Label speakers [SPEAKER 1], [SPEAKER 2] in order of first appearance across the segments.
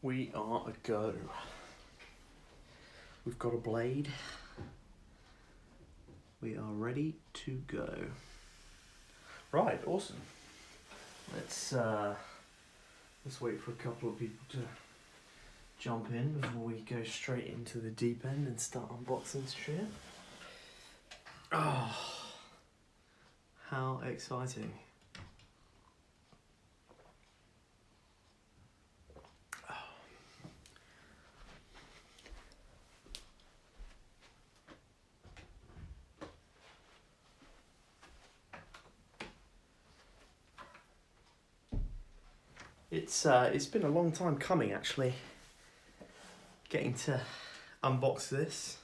[SPEAKER 1] We are a go. We've got a blade. We are ready to go. Right, awesome. Let's wait for a couple of people to jump in before we go straight into the deep end and start unboxing shit. Oh, how exciting. It's been a long time coming, actually, getting to unbox this.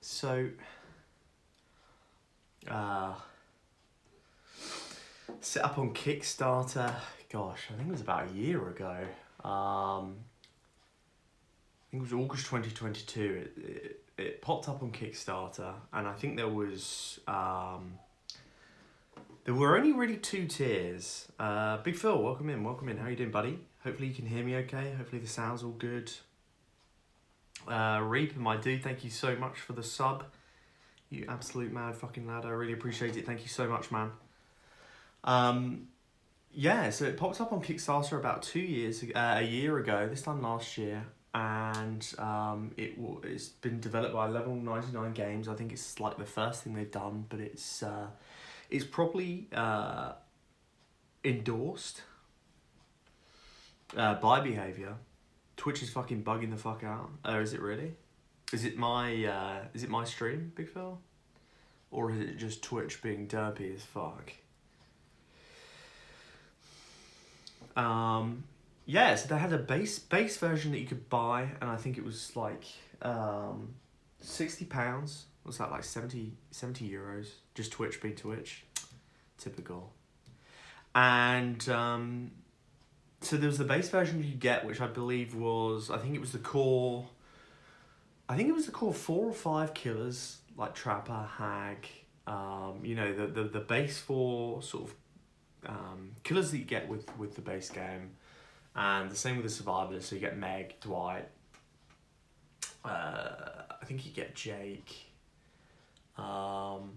[SPEAKER 1] So set up on Kickstarter, gosh, I think it was about a year ago. I think it was August 2022. It popped up on Kickstarter, and I think there were only really two tiers. Big Phil, welcome in. How you doing, buddy? Hopefully you can hear me okay. Hopefully the sound's all good. Reaper, my dude, thank you so much for the sub. You absolute mad fucking lad. I really appreciate it. Thank you so much, man. Yeah, so it popped up on Kickstarter about a year ago, this time last year. And it's been developed by Level 99 Games. I think it's like the first thing they've done, but it's properly endorsed by Behaviour. Twitch is fucking bugging the fuck out. Is it really? Is it my stream, Big Phil? Or is it just Twitch being derpy as fuck? Yeah, so they had a base version that you could buy, and I think it was like £60. What's that, like 70 euros? Just Twitch being Twitch. Typical. And so there was the base version you could get, which I believe was, I think it was the core 4 or 5 killers, like Trapper, Hag, the base 4 sort of killers that you get with the base game. And the same with the survivors, so you get Meg, Dwight, I think you get Jake, and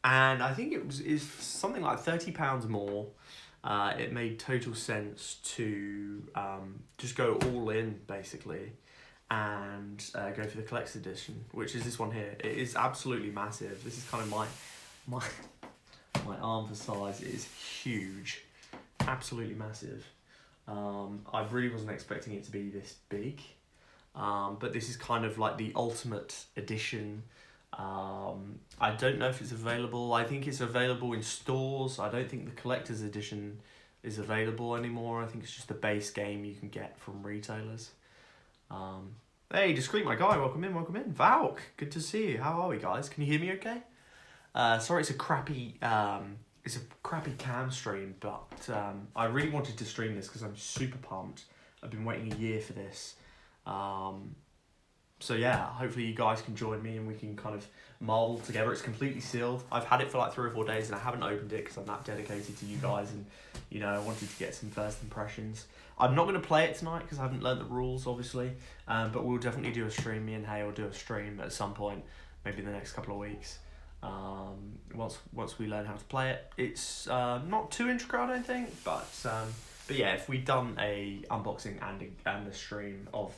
[SPEAKER 1] I think it's something like £30 more. It made total sense to just go all in, basically, and go for the collector's edition, which is this one here. It is absolutely massive. This is kind of my arm for size. It is huge, absolutely massive. I really wasn't expecting it to be this big, but this is kind of like the ultimate edition. I don't know if it's available. I think it's available in stores. I don't think the collector's edition is available anymore. I think it's just the base game you can get from retailers. Hey, Discreet, my guy, welcome in. Valk, good to see you. How are we, guys? Can you hear me okay? Sorry, it's a crappy cam stream, but I really wanted to stream this because I'm super pumped. I've been waiting a year for this. So yeah, hopefully you guys can join me and we can kind of marvel together. It's completely sealed. I've had it for like 3 or 4 days and I haven't opened it because I'm that dedicated to you guys, and I wanted to get some first impressions. I'm not going to play it tonight because I haven't learned the rules, obviously, but we'll definitely do a stream. Me and Hay will do a stream at some point, maybe in the next couple of weeks. Once we learn how to play it. It's not too intricate, I don't think, but yeah, if we'd done a unboxing and a stream of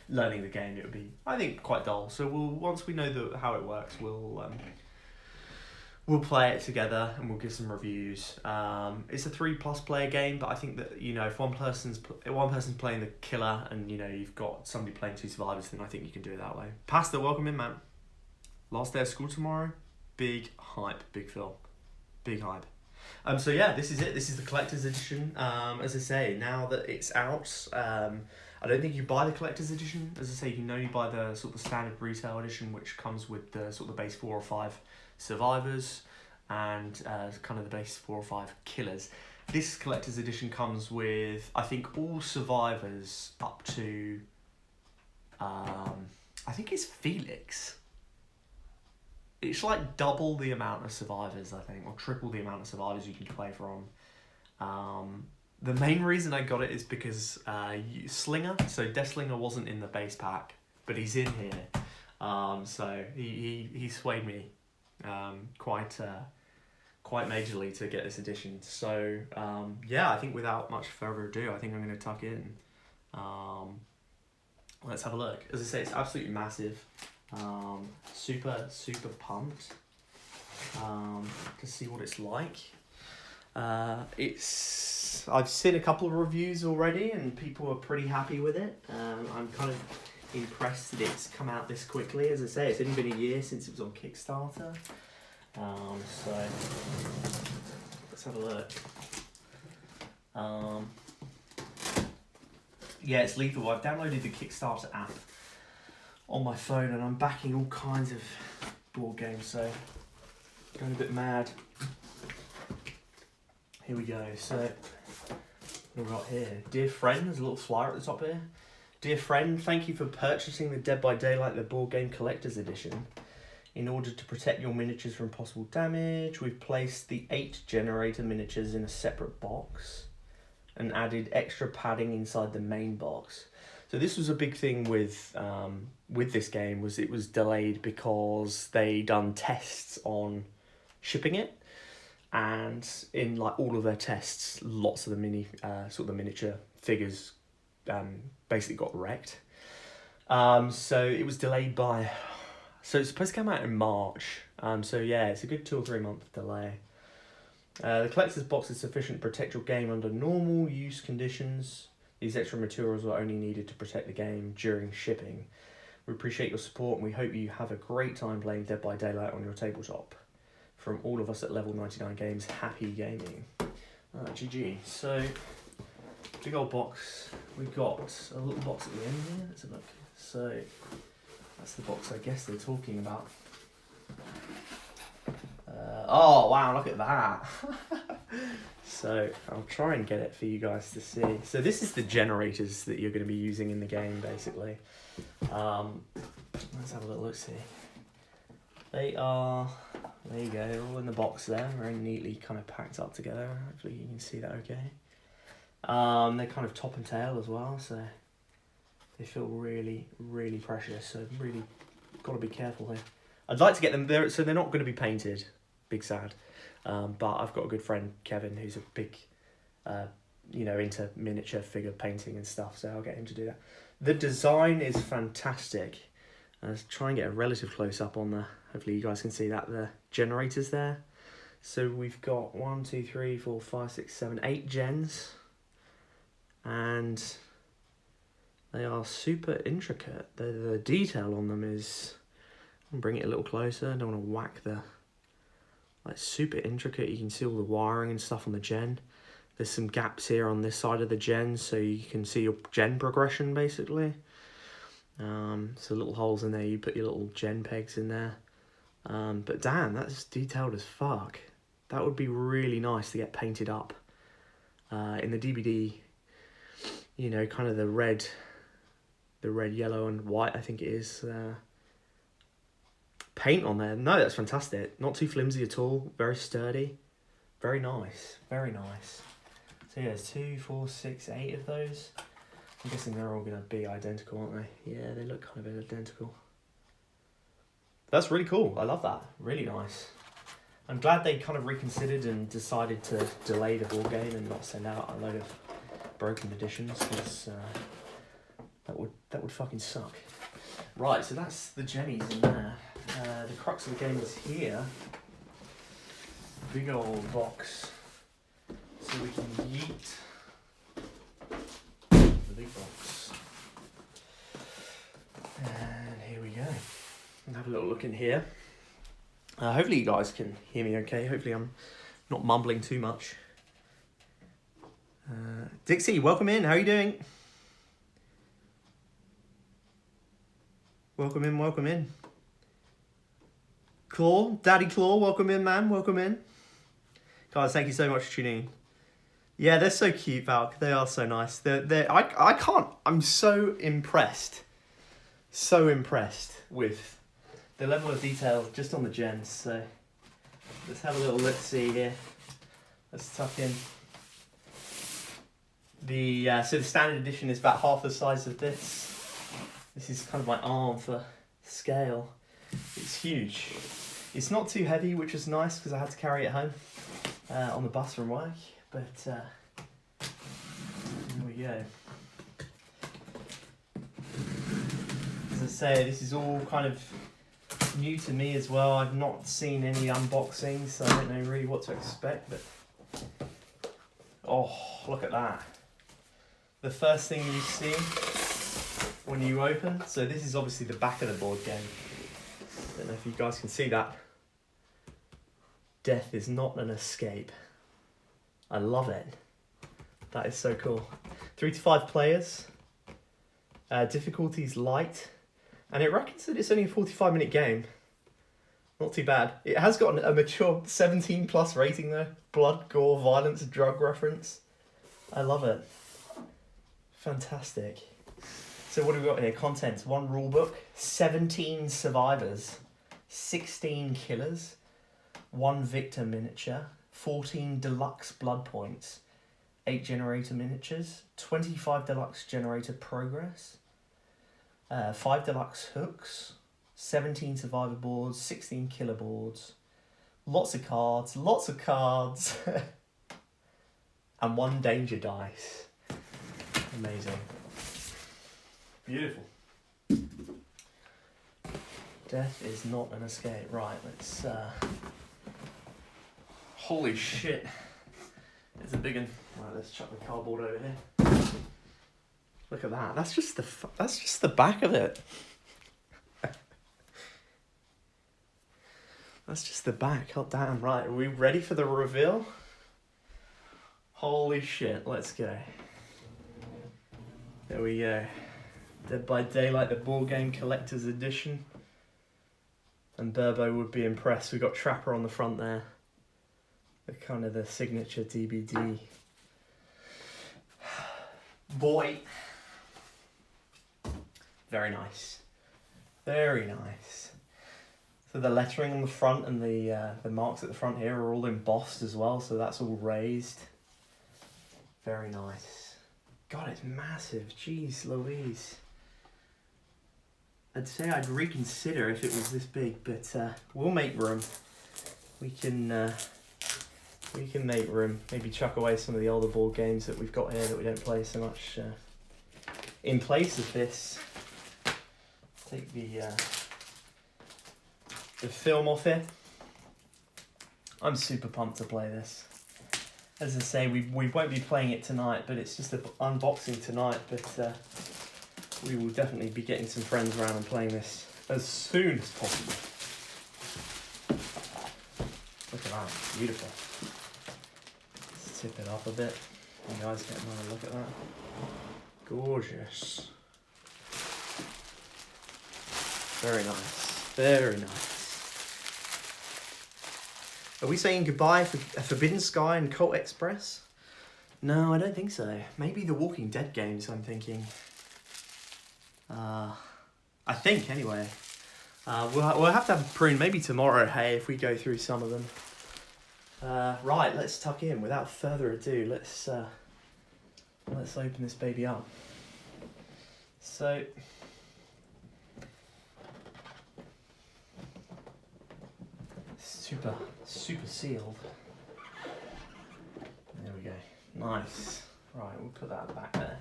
[SPEAKER 1] learning the game, it would be, I think, quite dull. So once we know how it works, we'll play it together and we'll give some reviews. It's a 3+ player game, but I think that if one person's playing the killer and you've got somebody playing 2 survivors, then I think you can do it that way. Pastor, welcome in, man. Last day of school tomorrow. Big hype, Big Phil. Big hype. So yeah, this is it. This is the collector's edition. As I say, now that it's out, I don't think you buy the collector's edition. As I say, you can only buy the sort of standard retail edition, which comes with the sort of the base 4 or 5 survivors and kind of the base 4 or 5 killers. This collector's edition comes with, I think, all survivors up to, I think it's Felix. It's like double the amount of survivors, I think, or triple the amount of survivors you can play from. The main reason I got it is because Slinger, so Death Slinger wasn't in the base pack, but he's in here. So he swayed me quite majorly to get this edition. So yeah, I think without much further ado, I think I'm going to tuck in. Let's have a look. As I say, it's absolutely massive. Super pumped to see what it's like. I've seen a couple of reviews already and people are pretty happy with it. I'm kind of impressed that it's come out this quickly. As I say, it's only been a year since it was on Kickstarter. So let's have a look. Yeah, it's lethal. I've downloaded the Kickstarter app on my phone and I'm backing all kinds of board games, so going a bit mad. Here we go. So what have we got here? Dear friend, there's a little flyer at the top here. Dear friend, thank you for purchasing the Dead by Daylight, the board game collector's edition. In order to protect your miniatures from possible damage, we've placed the 8 generator miniatures in a separate box and added extra padding inside the main box. So this was a big thing with this game, was it was delayed because they done tests on shipping it, and in like all of their tests, lots of the miniature figures basically got wrecked. So it was delayed by. So it's supposed to come out in March. So yeah, it's a good 2 or 3 month delay. The collector's box is sufficient to protect your game under normal use conditions. These extra materials are only needed to protect the game during shipping. We appreciate your support and we hope you have a great time playing Dead by Daylight on your tabletop. From all of us at Level 99 Games, happy gaming. GG. So, big old box. We've got a little box at the end here. Let's have a look. So, that's the box I guess they're talking about. Oh, wow, look at that. So, I'll try and get it for you guys to see. So, this is the generators that you're going to be using in the game, basically. Let's have a little look-see. They are, there you go, they're all in the box there, very neatly kind of packed up together. Hopefully you can see that okay. They're kind of top and tail as well, so they feel really, really precious, so really got to be careful here. I'd like to get them there, so they're not going to be painted, big sad, but I've got a good friend, Kevin, who's a big, into miniature figure painting and stuff, so I'll get him to do that. The design is fantastic. Let's try and get a relative close-up on the, hopefully you guys can see that, the generators there. So we've got 1, 2, 3, 4, 5, 6, 7, 8 gens. And they are super intricate. The detail on them is, I'll bring it a little closer, I don't want to whack the, like super intricate. You can see all the wiring and stuff on the gen. There's some gaps here on this side of the gen so you can see your gen progression basically. So little holes in there, you put your little gen pegs in there. But damn, that's detailed as fuck. That would be really nice to get painted up. In the DVD, you know, kind of the red, yellow and white, I think it is. Paint on there. No, that's fantastic. Not too flimsy at all. Very sturdy. Very nice. Very nice. So yeah, there's 2, 4, 6, 8 of those. I'm guessing they're all going to be identical, aren't they? Yeah, they look kind of identical. That's really cool. I love that. Really nice. I'm glad they kind of reconsidered and decided to delay the board game and not send out a load of broken editions, because that would fucking suck. Right, so that's the jennies in there. The crux of the game is here. Big old box. So we can yeet the big box. And here we go. I'll have a little look in here. Hopefully you guys can hear me okay. Hopefully I'm not mumbling too much. Dixie, welcome in. How are you doing? Welcome in, welcome in. Claw, Daddy Claw, welcome in, man. Welcome in. Guys, thank you so much for tuning in. Yeah, they're so cute, Valk. They are so nice. I can't. I'm so impressed. So impressed with the level of detail just on the gens. So let's have a little look-see here. Let's tuck in. So the standard edition is about half the size of this. This is kind of my arm for scale. It's huge. It's not too heavy, which is nice because I had to carry it home on the bus from work. But there we go. As I say, this is all kind of new to me as well. I've not seen any unboxings, so I don't know really what to expect. But oh, look at that. The first thing you see when you open, so this is obviously the back of the board game. Don't know if you guys can see that. Death is not an escape. I love it. That is so cool. 3 to 5 players. Difficulty's light. And it reckons that it's only a 45-minute game. Not too bad. It has got a mature 17 plus rating though. Blood, gore, violence, drug reference. I love it. Fantastic. So what have we got here? Contents. 1 rulebook, 17 survivors, 16 killers, 1 victor miniature, 14 deluxe blood points, 8 generator miniatures, 25 deluxe generator progress, 5 deluxe hooks, 17 survivor boards, 16 killer boards, lots of cards, and 1 danger dice. Amazing. Beautiful. Death is not an escape. Right, let's... Holy shit. It's a big one. Right, let's chuck the cardboard over here. Look at that. That's just the back of it. That's just the back. Oh, damn. Right, are we ready for the reveal? Holy shit, let's go. There we go. Dead by Daylight, the board game collector's edition. And Burbo would be impressed. We've got Trapper on the front there. The kind of the signature DBD. Boy. Very nice. Very nice. So the lettering on the front and the marks at the front here are all embossed as well, so that's all raised. Very nice. God, it's massive. Jeez Louise. I'd say I'd reconsider if it was this big, but we'll make room. We can make room. Maybe chuck away some of the older board games that we've got here that we don't play so much. In place of this, take the film off here. I'm super pumped to play this. As I say, we won't be playing it tonight, but it's just an unboxing tonight. But we will definitely be getting some friends around and playing this as soon as possible. Look at that, beautiful. Let's tip it up a bit. You guys get another look at that. Gorgeous. Very nice, very nice. Are we saying goodbye for Forbidden Sky and Cult Express? No, I don't think so. Maybe the Walking Dead games, I'm thinking. I think, anyway. We'll have to have a prune maybe tomorrow, hey, if we go through some of them. Right, let's tuck in. Without further ado, let's open this baby up. So... super sealed. There we go. Nice. Right, we'll put that back there.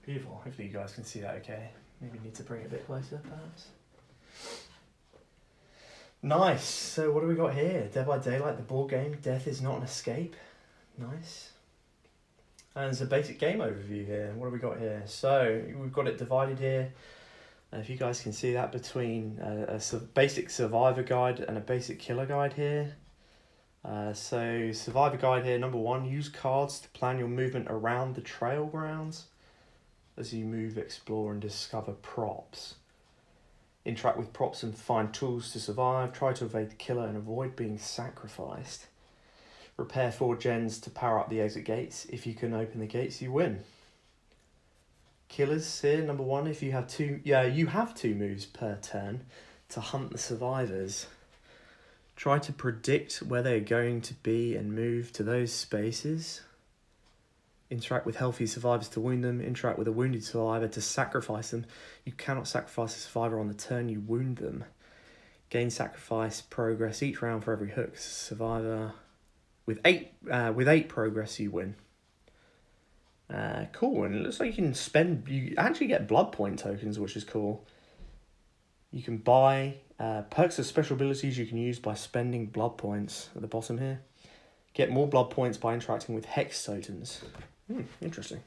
[SPEAKER 1] Beautiful. Hopefully you guys can see that okay. Maybe need to bring it a bit closer, perhaps. Nice. So what do we got here? Dead by Daylight, the board game. Death is not an escape. Nice. And there's a basic game overview here. What have we got here? So we've got it divided here. If you guys can see that, between a basic survivor guide and a basic killer guide here. So survivor guide here, number 1, use cards to plan your movement around the trail grounds as you move, explore and discover props. Interact with props and find tools to survive. Try to evade the killer and avoid being sacrificed. Repair 4 gens to power up the exit gates. If you can open the gates, you win. Killers here, number 1, if you have you have 2 moves per turn to hunt the survivors. Try to predict where they're going to be and move to those spaces. Interact with healthy survivors to wound them. Interact with a wounded survivor to sacrifice them. You cannot sacrifice a survivor on the turn you wound them. Gain sacrifice progress each round for every hook survivor. With eight progress, you win. Cool, and it looks like you actually get blood point tokens, which is cool. You can buy perks of special abilities you can use by spending blood points at the bottom here. Get more blood points by interacting with hex totems. Interesting.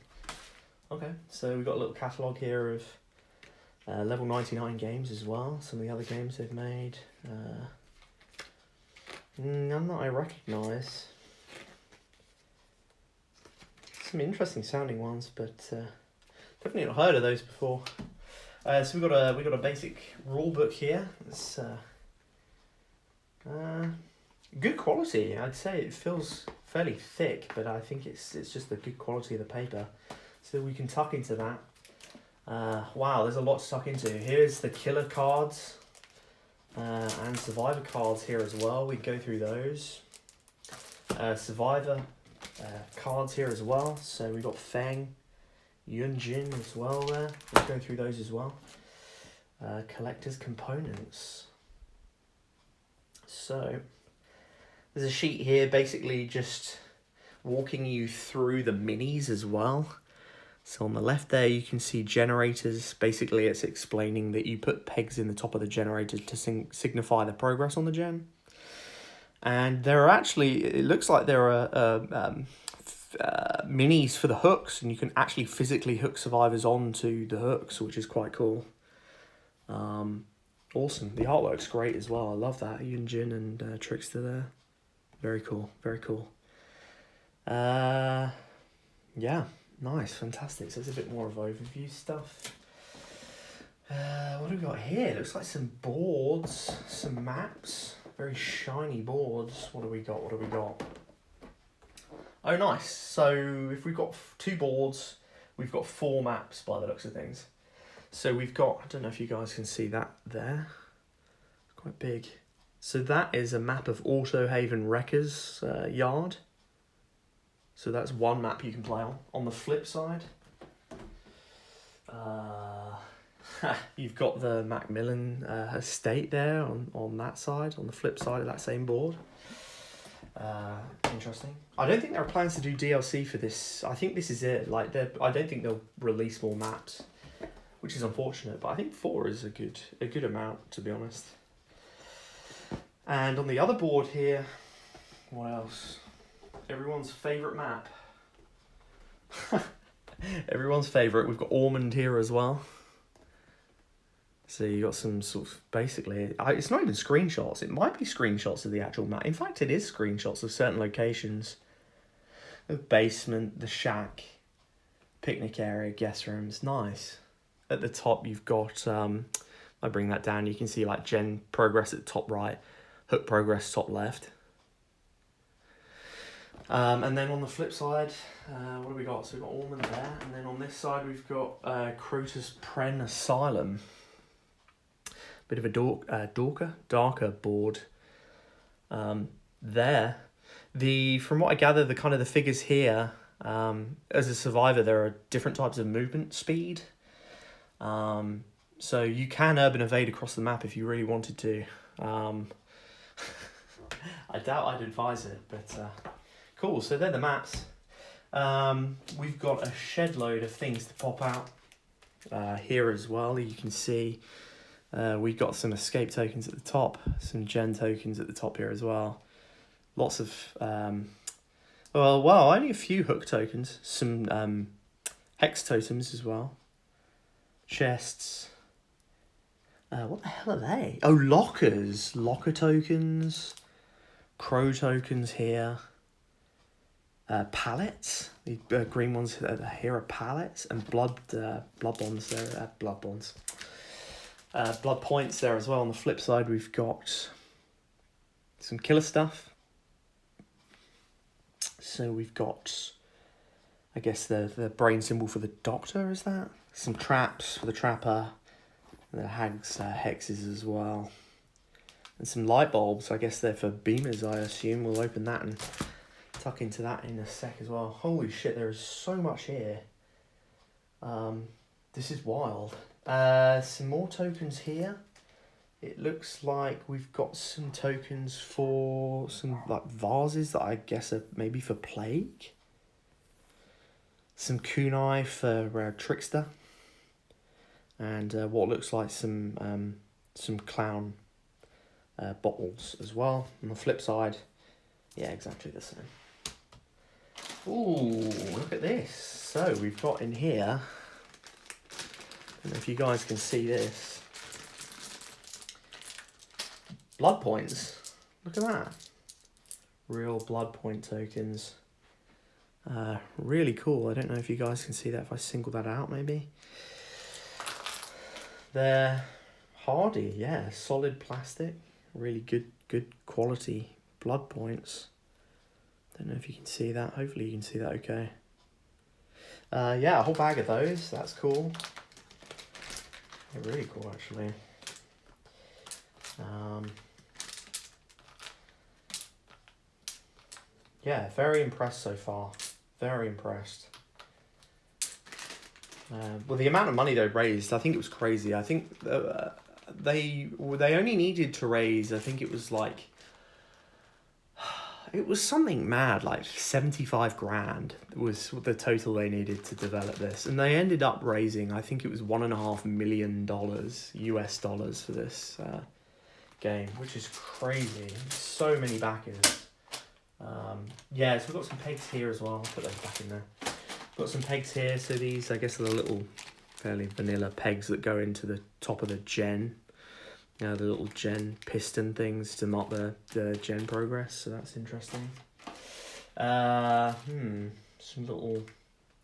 [SPEAKER 1] Okay, so we've got a little catalogue here of level 99 games as well. Some of the other games they've made. None that I recognise. Some interesting sounding ones, but definitely not heard of those before. So we got a basic rule book here. It's good quality. I'd say it feels fairly thick, but I think it's just the good quality of the paper. So we can tuck into that. Wow, there's a lot to tuck into. Here's the killer cards and survivor cards here as well. We go through those. Survivor cards here as well. So we've got Feng, Yunjin as well there. We'll go through those as well. Collector's components. So there's a sheet here basically just walking you through the minis as well. So on the left there you can see generators. Basically it's explaining that you put pegs in the top of the generator to signify the progress on the gen. And there are actually, it looks like there are minis for the hooks, and you can actually physically hook survivors onto the hooks, which is quite cool. Awesome. The artwork's great as well. I love that. Yunjin and Trickster there. Very cool. Very cool. Yeah, nice. Fantastic. So it's a bit more of overview stuff. What do we got here? Looks like some boards, some maps. Very shiny boards. What do we got? What do we got? Oh, nice. So if we've got 2 boards, we've got 4 maps by the looks of things. So we've got, I don't know if you guys can see that there. Quite big. So that is a map of Autohaven Wrecker's yard. So that's one map you can play on. On the flip side, you've got the Macmillan estate there on that side, on the flip side of that same board. Interesting. I don't think there are plans to do DLC for this. I think this is it. I don't think they'll release more maps, which is unfortunate. But I think 4 is a good amount, to be honest. And on the other board here, what else? Everyone's favourite map. Everyone's favourite. We've got Ormond here as well. So you got some sort of, basically, it's not even screenshots. It might be screenshots of the actual map. In fact, it is screenshots of certain locations. The basement, the shack, picnic area, guest rooms. Nice. At the top, you've got, I bring that down, you can see like gen progress at the top right, hook progress top left. And then on the flip side, what have we got? So we've got Ormond there, and then on this side we've got Crotus Pren Asylum. Bit of a darker board there. From what I gather, the figures here, as a survivor, there are different types of movement speed. So you can urban evade across the map if you really wanted to. I doubt I'd advise it, but cool. So they're the maps. We've got a shed load of things to pop out here as well. You can see we've got some escape tokens at the top, some gen tokens at the top here as well. Lots of, only a few hook tokens, some hex totems as well. Chests. What the hell are they? Oh, lockers. Locker tokens. Crow tokens here. Pallets. The green ones here are pallets. And blood bonds there. Blood bonds. Blood points there as well. On the flip side, we've got some killer stuff. So we've got, I guess, the brain symbol for the doctor, is that? Some traps for the trapper. And the hag's hexes as well. And some light bulbs. I guess they're for beamers, I assume. We'll open that and tuck into that in a sec as well. Holy shit, there is so much here. This is wild. Some more tokens here. It looks like we've got some tokens for some like vases that I guess are maybe for plague. Some kunai for trickster. And what looks like some clown bottles as well. On the flip side, yeah, exactly the same. Ooh, look at this. So we've got in here, I don't know if you guys can see this, blood points. Look at that. Real blood point tokens. Really cool. I don't know if you guys can see that if I single that out maybe. They're hardy, yeah, solid plastic. Really good quality blood points. Don't know if you can see that. Hopefully you can see that okay. Yeah, a whole bag of those. That's cool. They're really cool, actually. Yeah, very impressed so far. Very impressed. Well, the amount of money they raised, I think it was crazy. I think they only needed to raise, I think it was like, it was something mad, like 75 grand was the total they needed to develop this. And they ended up raising, I think it was $1.5 million US dollars for this game, which is crazy. So many backers. Yeah, so we've got some pegs here as well. I'll put those back in there. Got some pegs here. So these, I guess, are the little fairly vanilla pegs that go into the top of the gen. The little gen piston things to mark the gen progress. So that's interesting. Some little,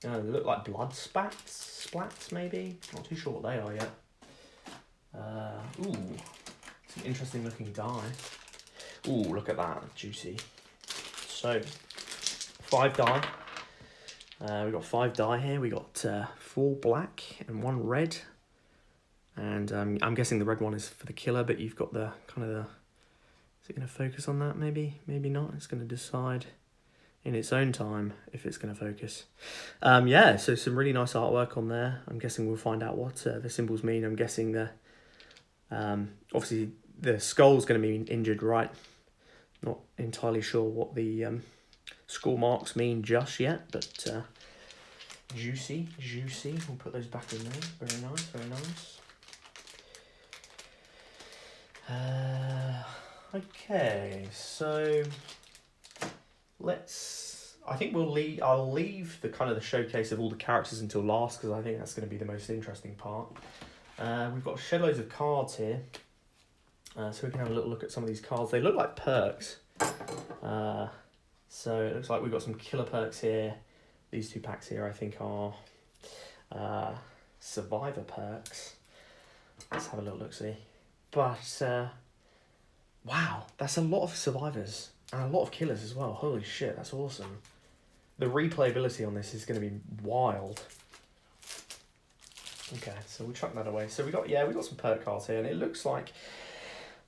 [SPEAKER 1] they look like blood splats maybe. Not too sure what they are yet. Ooh, some interesting looking dye. Ooh, look at that, juicy. So, 5 die. We've got 5 die here. We got 4 black and 1 red. And I'm guessing the red one is for the killer, but you've got the kind of the... Is it going to focus on that maybe? Maybe not. It's going to decide in its own time if it's going to focus. Yeah, so some really nice artwork on there. I'm guessing we'll find out what the symbols mean. I'm guessing the... obviously, the skull's going to be injured, right? Not entirely sure what the score marks mean just yet, but juicy. We'll put those back in there. Very nice, very nice. Okay, so I think I'll leave the kind of the showcase of all the characters until last, because I think that's going to be the most interesting part. We've got shed loads of cards here. So we can have a little look at some of these cards. They look like perks. So it looks like we've got some killer perks here. These 2 packs here I think are survivor perks. Let's have a little look-see. But, wow, that's a lot of survivors. And a lot of killers as well. Holy shit, that's awesome. The replayability on this is going to be wild. Okay, so we'll chuck that away. So we got some perk cards here, and it looks like...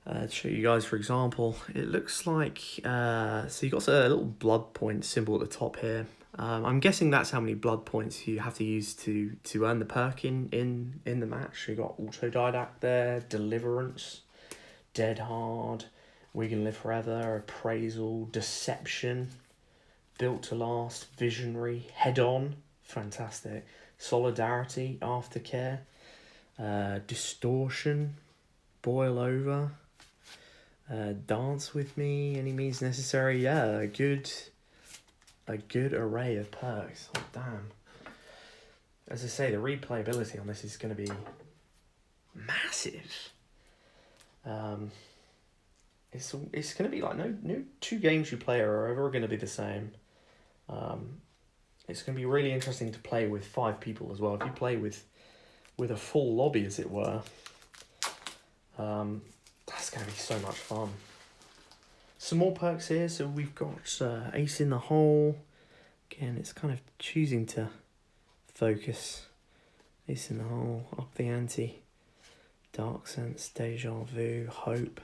[SPEAKER 1] to show you guys, for example, it looks like, so you got a little blood point symbol at the top here. I'm guessing that's how many blood points you have to use to earn the perk in the match. So you got Autodidact there, Deliverance, Dead Hard, We Can Live Forever, Appraisal, Deception, Built to Last, Visionary, Head On, fantastic, Solidarity, Aftercare, Distortion, Boil Over, Dance With Me, Any Means Necessary. Yeah, a good array of perks. Oh, damn. As I say, the replayability on this is going to be massive. It's going to be like no 2 games you play are ever going to be the same. It's going to be really interesting to play with 5 people as well. If you play with a full lobby, as it were, that's going to be so much fun. Some more perks here. So we've got Ace in the Hole. Again, it's kind of choosing to focus. Ace in the Hole, Up the Ante, Dark Sense, Deja Vu, Hope,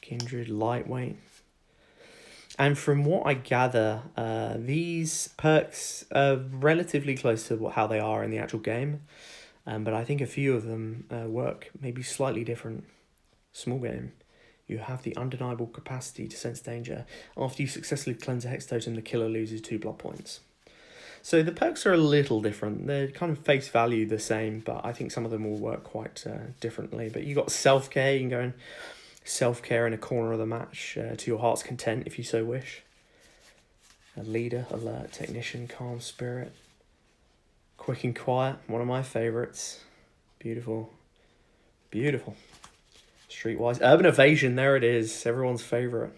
[SPEAKER 1] Kindred, Lightweight. And from what I gather, these perks are relatively close to how they are in the actual game. But I think a few of them work maybe slightly different. Small game. You have the undeniable capacity to sense danger. After you successfully cleanse a hex totem, the killer loses 2 blood points. So the perks are a little different. They're kind of face value the same, but I think some of them will work quite differently. But you got self-care. You can go and self-care in a corner of the match to your heart's content if you so wish. A leader, alert, technician, calm spirit. Quick and quiet, one of my favourites. Beautiful. Beautiful. Streetwise. Urban evasion, there it is. Everyone's favourite.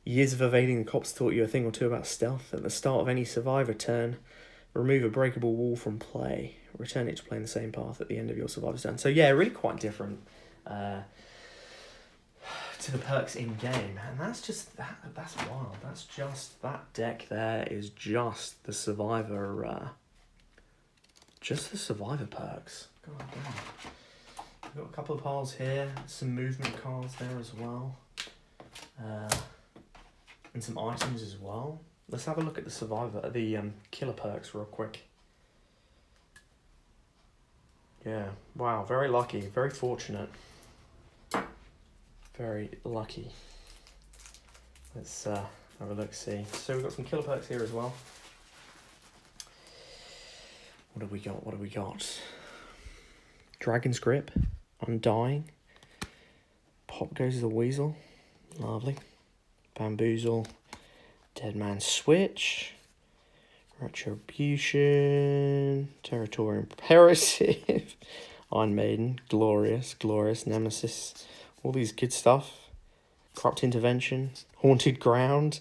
[SPEAKER 1] Years of evading the cops taught you a thing or two about stealth. At the start of any survivor turn, remove a breakable wall from play. Return it to playing the same path at the end of your survivor's turn. So yeah, really quite different to the perks in game. And that's just, that's wild. That's just, that deck there is just the survivor, just the survivor perks. God damn. We've got a couple of piles here, some movement cards there as well, and some items as well. Let's have a look at the survivor, the killer perks real quick. Yeah, wow, very lucky, very fortunate, very lucky. Let's have a look, see. So we've got some killer perks here as well. What have we got? What have we got? Dragon's Grip. Undying. Pop Goes the Weasel. Lovely. Bamboozle. Dead Man's Switch. Retribution. Territorial Imperative. Iron Maiden. Glorious. Glorious. Nemesis. All these good stuff. Corrupt Intervention. Haunted Ground.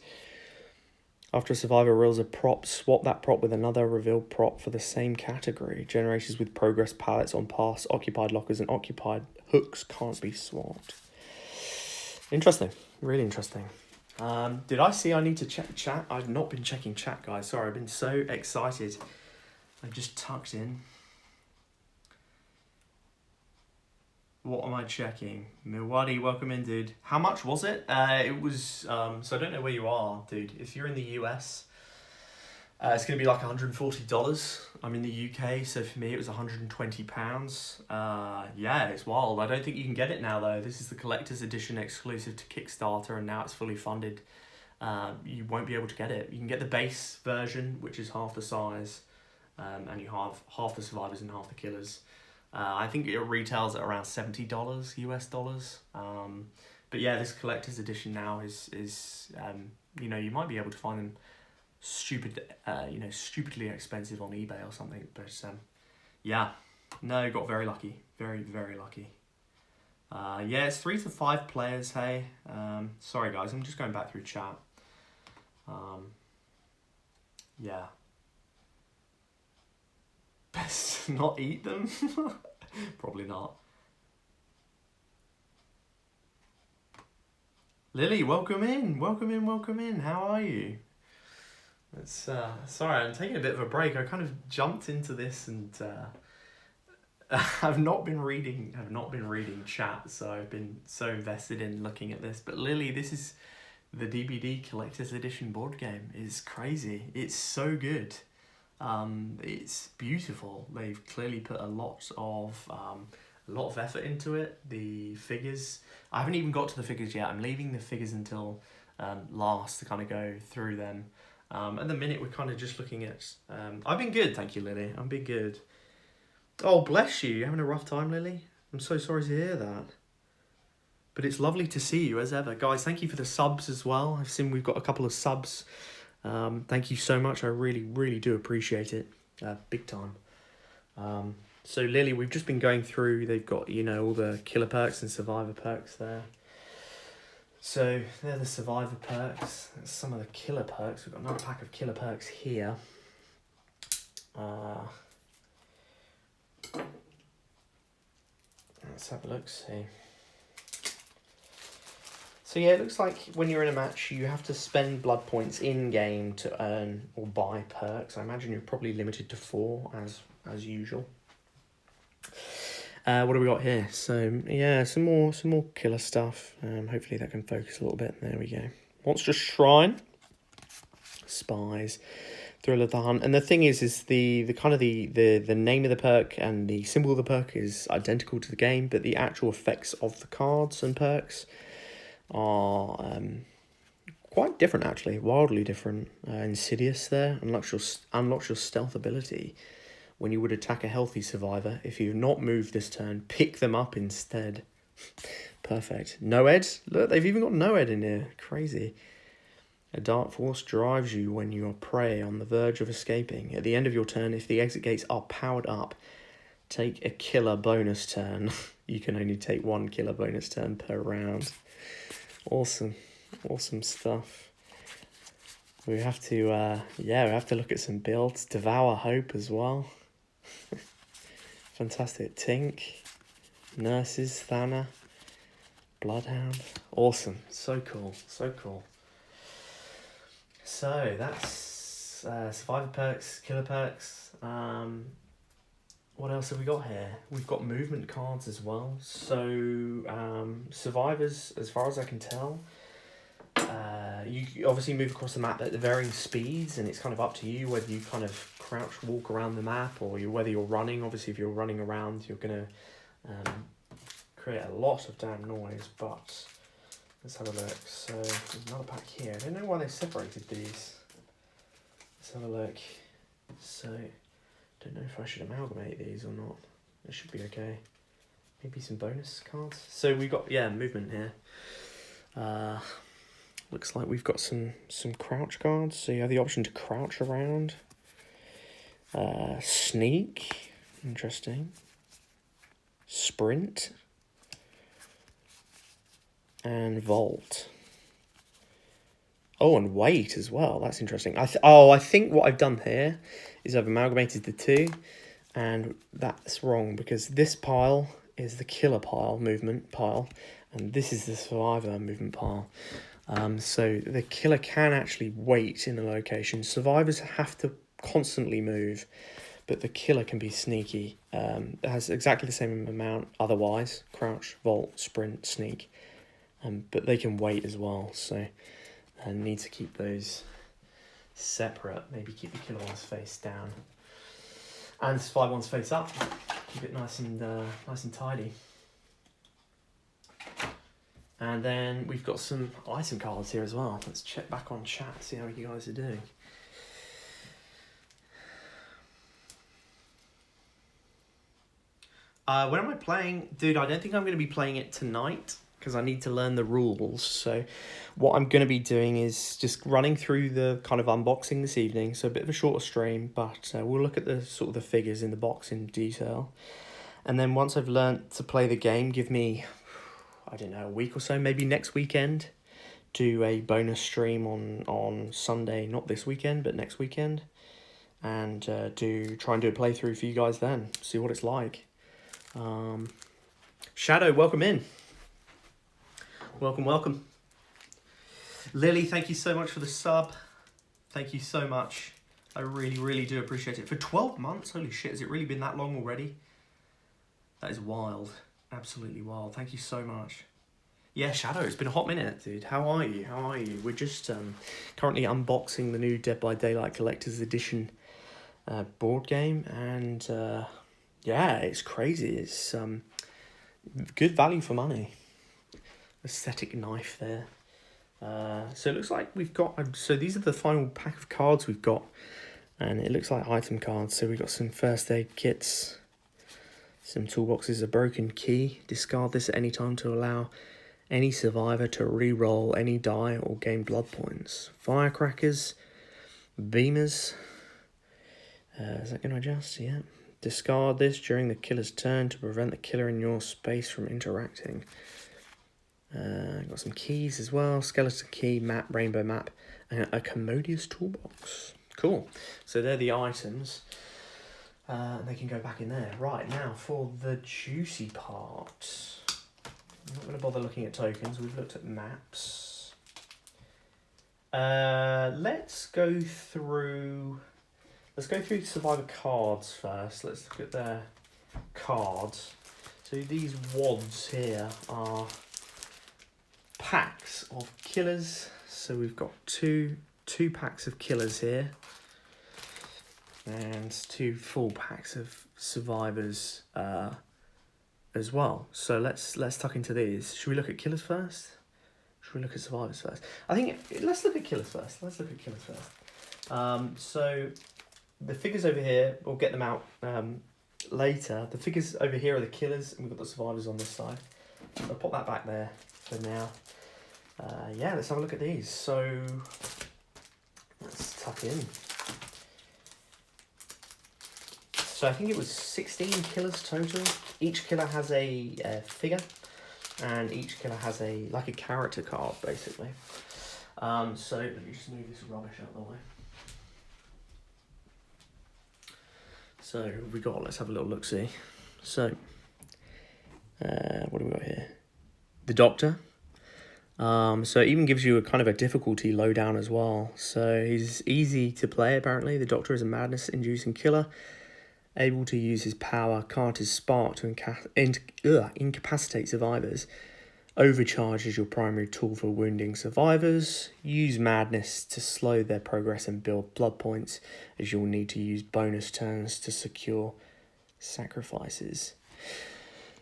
[SPEAKER 1] After a survivor rolls a prop, swap that prop with another revealed prop for the same category. Generators with progress pallets on pass, occupied lockers, and occupied hooks can't be swapped. Interesting. Really interesting. Did I see I need to check chat? I've not been checking chat, guys. Sorry, I've been so excited. I've just tucked in. What am I checking? Milwadi, welcome in, dude. How much was it? It was, so I don't know where you are, dude. If you're in the US, it's going to be like $140. I'm in the UK, so for me it was £120. Yeah, it's wild. I don't think you can get it now, though. This is the collector's edition exclusive to Kickstarter, and now it's fully funded. You won't be able to get it. You can get the base version, which is half the size, and you have half the survivors and half the killers. I think it retails at around $70 US dollars. But yeah, this collector's edition now is you know, you might be able to find them stupidly expensive on eBay or something. But yeah, no, got very lucky, very, very lucky. Yeah, it's 3 to 5 players. Hey, sorry guys, I'm just going back through chat. Yeah. Best not eat them? Probably not. Lily, welcome in. Welcome in, welcome in. How are you? It's sorry, I'm taking a bit of a break. I kind of jumped into this and I've not been reading chat, so I've been so invested in looking at this. But Lily, this is the DBD Collector's Edition board game. It's crazy. It's so good. It's beautiful. They've clearly put a lot of effort into it. The figures, I haven't even got to the figures yet. I'm leaving the figures until last to kind of go through them. At the minute, we're kind of just looking at. I've been good, thank you, Lily. I've been good. Oh, bless you. You having a rough time, Lily? I'm so sorry to hear that. But it's lovely to see you as ever, guys. Thank you for the subs as well. I've seen we've got a couple of subs. Thank you so much. I really, really do appreciate it. Big time. So Lily, we've just been going through, they've got, you know, all the killer perks and survivor perks there. So they're the survivor perks. That's some of the killer perks. We've got another pack of killer perks here. Let's have a look, see. So yeah, it looks like when you're in a match, you have to spend blood points in-game to earn or buy perks. I imagine you're probably limited to 4, as usual. What have we got here? So yeah, some more killer stuff. Hopefully that can focus a little bit. There we go. Monstrous Shrine. Spies. Thrill of the Hunt. And the thing is the kind of the name of the perk and the symbol of the perk is identical to the game, but the actual effects of the cards and perks are quite different, actually. Wildly different. Insidious there. Unlocks your stealth ability. When you would attack a healthy survivor, if you've not moved this turn, pick them up instead. Perfect. Noed. Look, they've even got Noed in here. Crazy. A dark force drives you when you are prey on the verge of escaping. At the end of your turn, if the exit gates are powered up, take a killer bonus turn. You can only take 1 killer bonus turn per round. Awesome. Awesome stuff. We have to, we have to look at some builds. Devour Hope as well. Fantastic. Tink. Nurses. Thana. Bloodhound. Awesome. So cool. So cool. So that's survivor perks, killer perks. What else have we got here? We've got movement cards as well. So survivors, as far as I can tell, you obviously move across the map at the varying speeds, and it's kind of up to you whether you kind of crouch walk around the map or whether you're running. Obviously, if you're running around, you're going to create a lot of damn noise, but let's have a look. So there's another pack here. I don't know why they separated these. Let's have a look. So don't know if I should amalgamate these or not. It should be okay. Maybe some bonus cards. So we've got movement here. Looks like we've got some crouch cards. So you have the option to crouch around. Sneak. Interesting. Sprint. And Vault. Oh, and Wait as well. That's interesting. I think what I've done here is I've amalgamated the two, and that's wrong because this pile is the killer pile, movement pile, and this is the survivor movement pile. So the killer can actually wait in a location. Survivors have to constantly move, but the killer can be sneaky. It has exactly the same amount otherwise. Crouch, vault, sprint, sneak. But they can wait as well, so I need to keep those separate. Maybe keep the killer one's face down. And the survivor one's face up. Keep it nice and tidy. And then we've got some item cards here as well. Let's check back on chat, see how you guys are doing. When am I playing? Dude, I don't think I'm going to be playing it tonight because I need to learn the rules. So what I'm going to be doing is just running through the kind of unboxing this evening. So a bit of a shorter stream, but we'll look at the sort of the figures in the box in detail. And then once I've learnt to play the game, give me, I don't know, a week or so, maybe next weekend, do a bonus stream on Sunday, not this weekend, but next weekend. And try and do a playthrough for you guys then, see what it's like. Shadow, welcome in. Welcome. Lily, thank you so much for the sub. Thank you so much. I really, really do appreciate it. For 12 months? Holy shit, has it really been that long already? That is wild. Absolutely wild. Thank you so much. Yeah, Shadow, it's been a hot minute, dude. How are you? We're just currently unboxing the new Dead by Daylight Collector's Edition board game, and it's crazy. It's good value for money. Aesthetic knife there. So it looks like we've got, so these are the final pack of cards we've got, and it looks like item cards. So we've got some first aid kits, some toolboxes, a broken key. Discard this at any time to allow any survivor to re-roll any die or gain blood points. Firecrackers, beamers. Is that going to adjust? Yeah. Discard this during the killer's turn to prevent the killer in your space from interacting. Got some keys as well. Skeleton key, map, rainbow map, and a commodious toolbox. Cool. So they're the items. They can go back in there. Right, now for the juicy part. I'm not going to bother looking at tokens. We've looked at maps. Let's go through survivor cards first. Let's look at their cards. So these wads here are packs of killers, So we've got two packs of killers here, and 2 full packs of survivors as well. So let's tuck into these. Should we look at killers first? Should we look at survivors first? I think let's look at killers first. So the figures over here, we'll get them out later. The figures over here are the killers, and we've got the survivors on this side. So I'll pop that back there for now. Yeah, let's have a look at these. So let's tuck in. So I think it was 16 killers total. Each killer has a figure, and each killer has a character card basically. So let me just move this rubbish out of the way. So we got. Let's have a little look see. So what do we got here? The Doctor. So it even gives you a kind of a difficulty lowdown as well. So he's easy to play apparently. The Doctor is a madness-inducing killer, able to use his power, cast his spark to incapacitate survivors. Overcharge is your primary tool for wounding survivors. Use madness to slow their progress and build blood points, as you'll need to use bonus turns to secure sacrifices.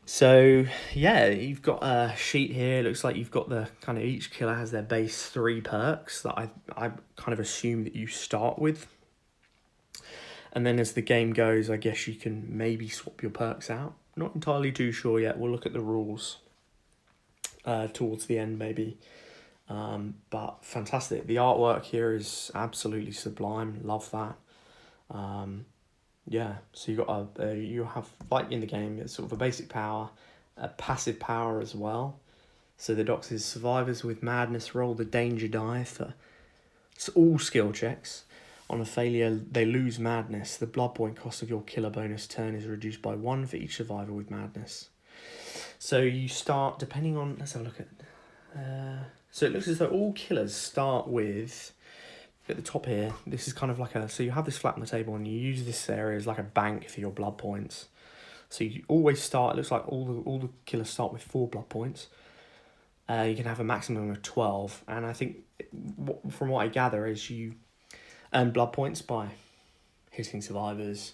[SPEAKER 1] So yeah, you've got a sheet here. It looks like you've got the kind of, each killer has their base 3 perks that I kind of assume that you start with. And then as the game goes, I guess you can maybe swap your perks out. Not entirely too sure yet. We'll look at the rules towards the end maybe. But fantastic. The artwork here is absolutely sublime. Love that. Yeah, so you got you have, like in the game, it's sort of a basic power, a passive power as well. So the Doctor's survivors with madness roll the danger die for all skill checks. On a failure, they lose madness. The blood point cost of your killer bonus turn is reduced by 1 for each survivor with madness. So you start, depending on, let's have a look at, so it looks as though all killers start with, at the top here, this is kind of like so you have this flat on the table and you use this area as like a bank for your blood points. So you always start, it looks like all the killers start with 4 blood points. You can have a maximum of 12, and I think, from what I gather, is you earn blood points by hitting survivors,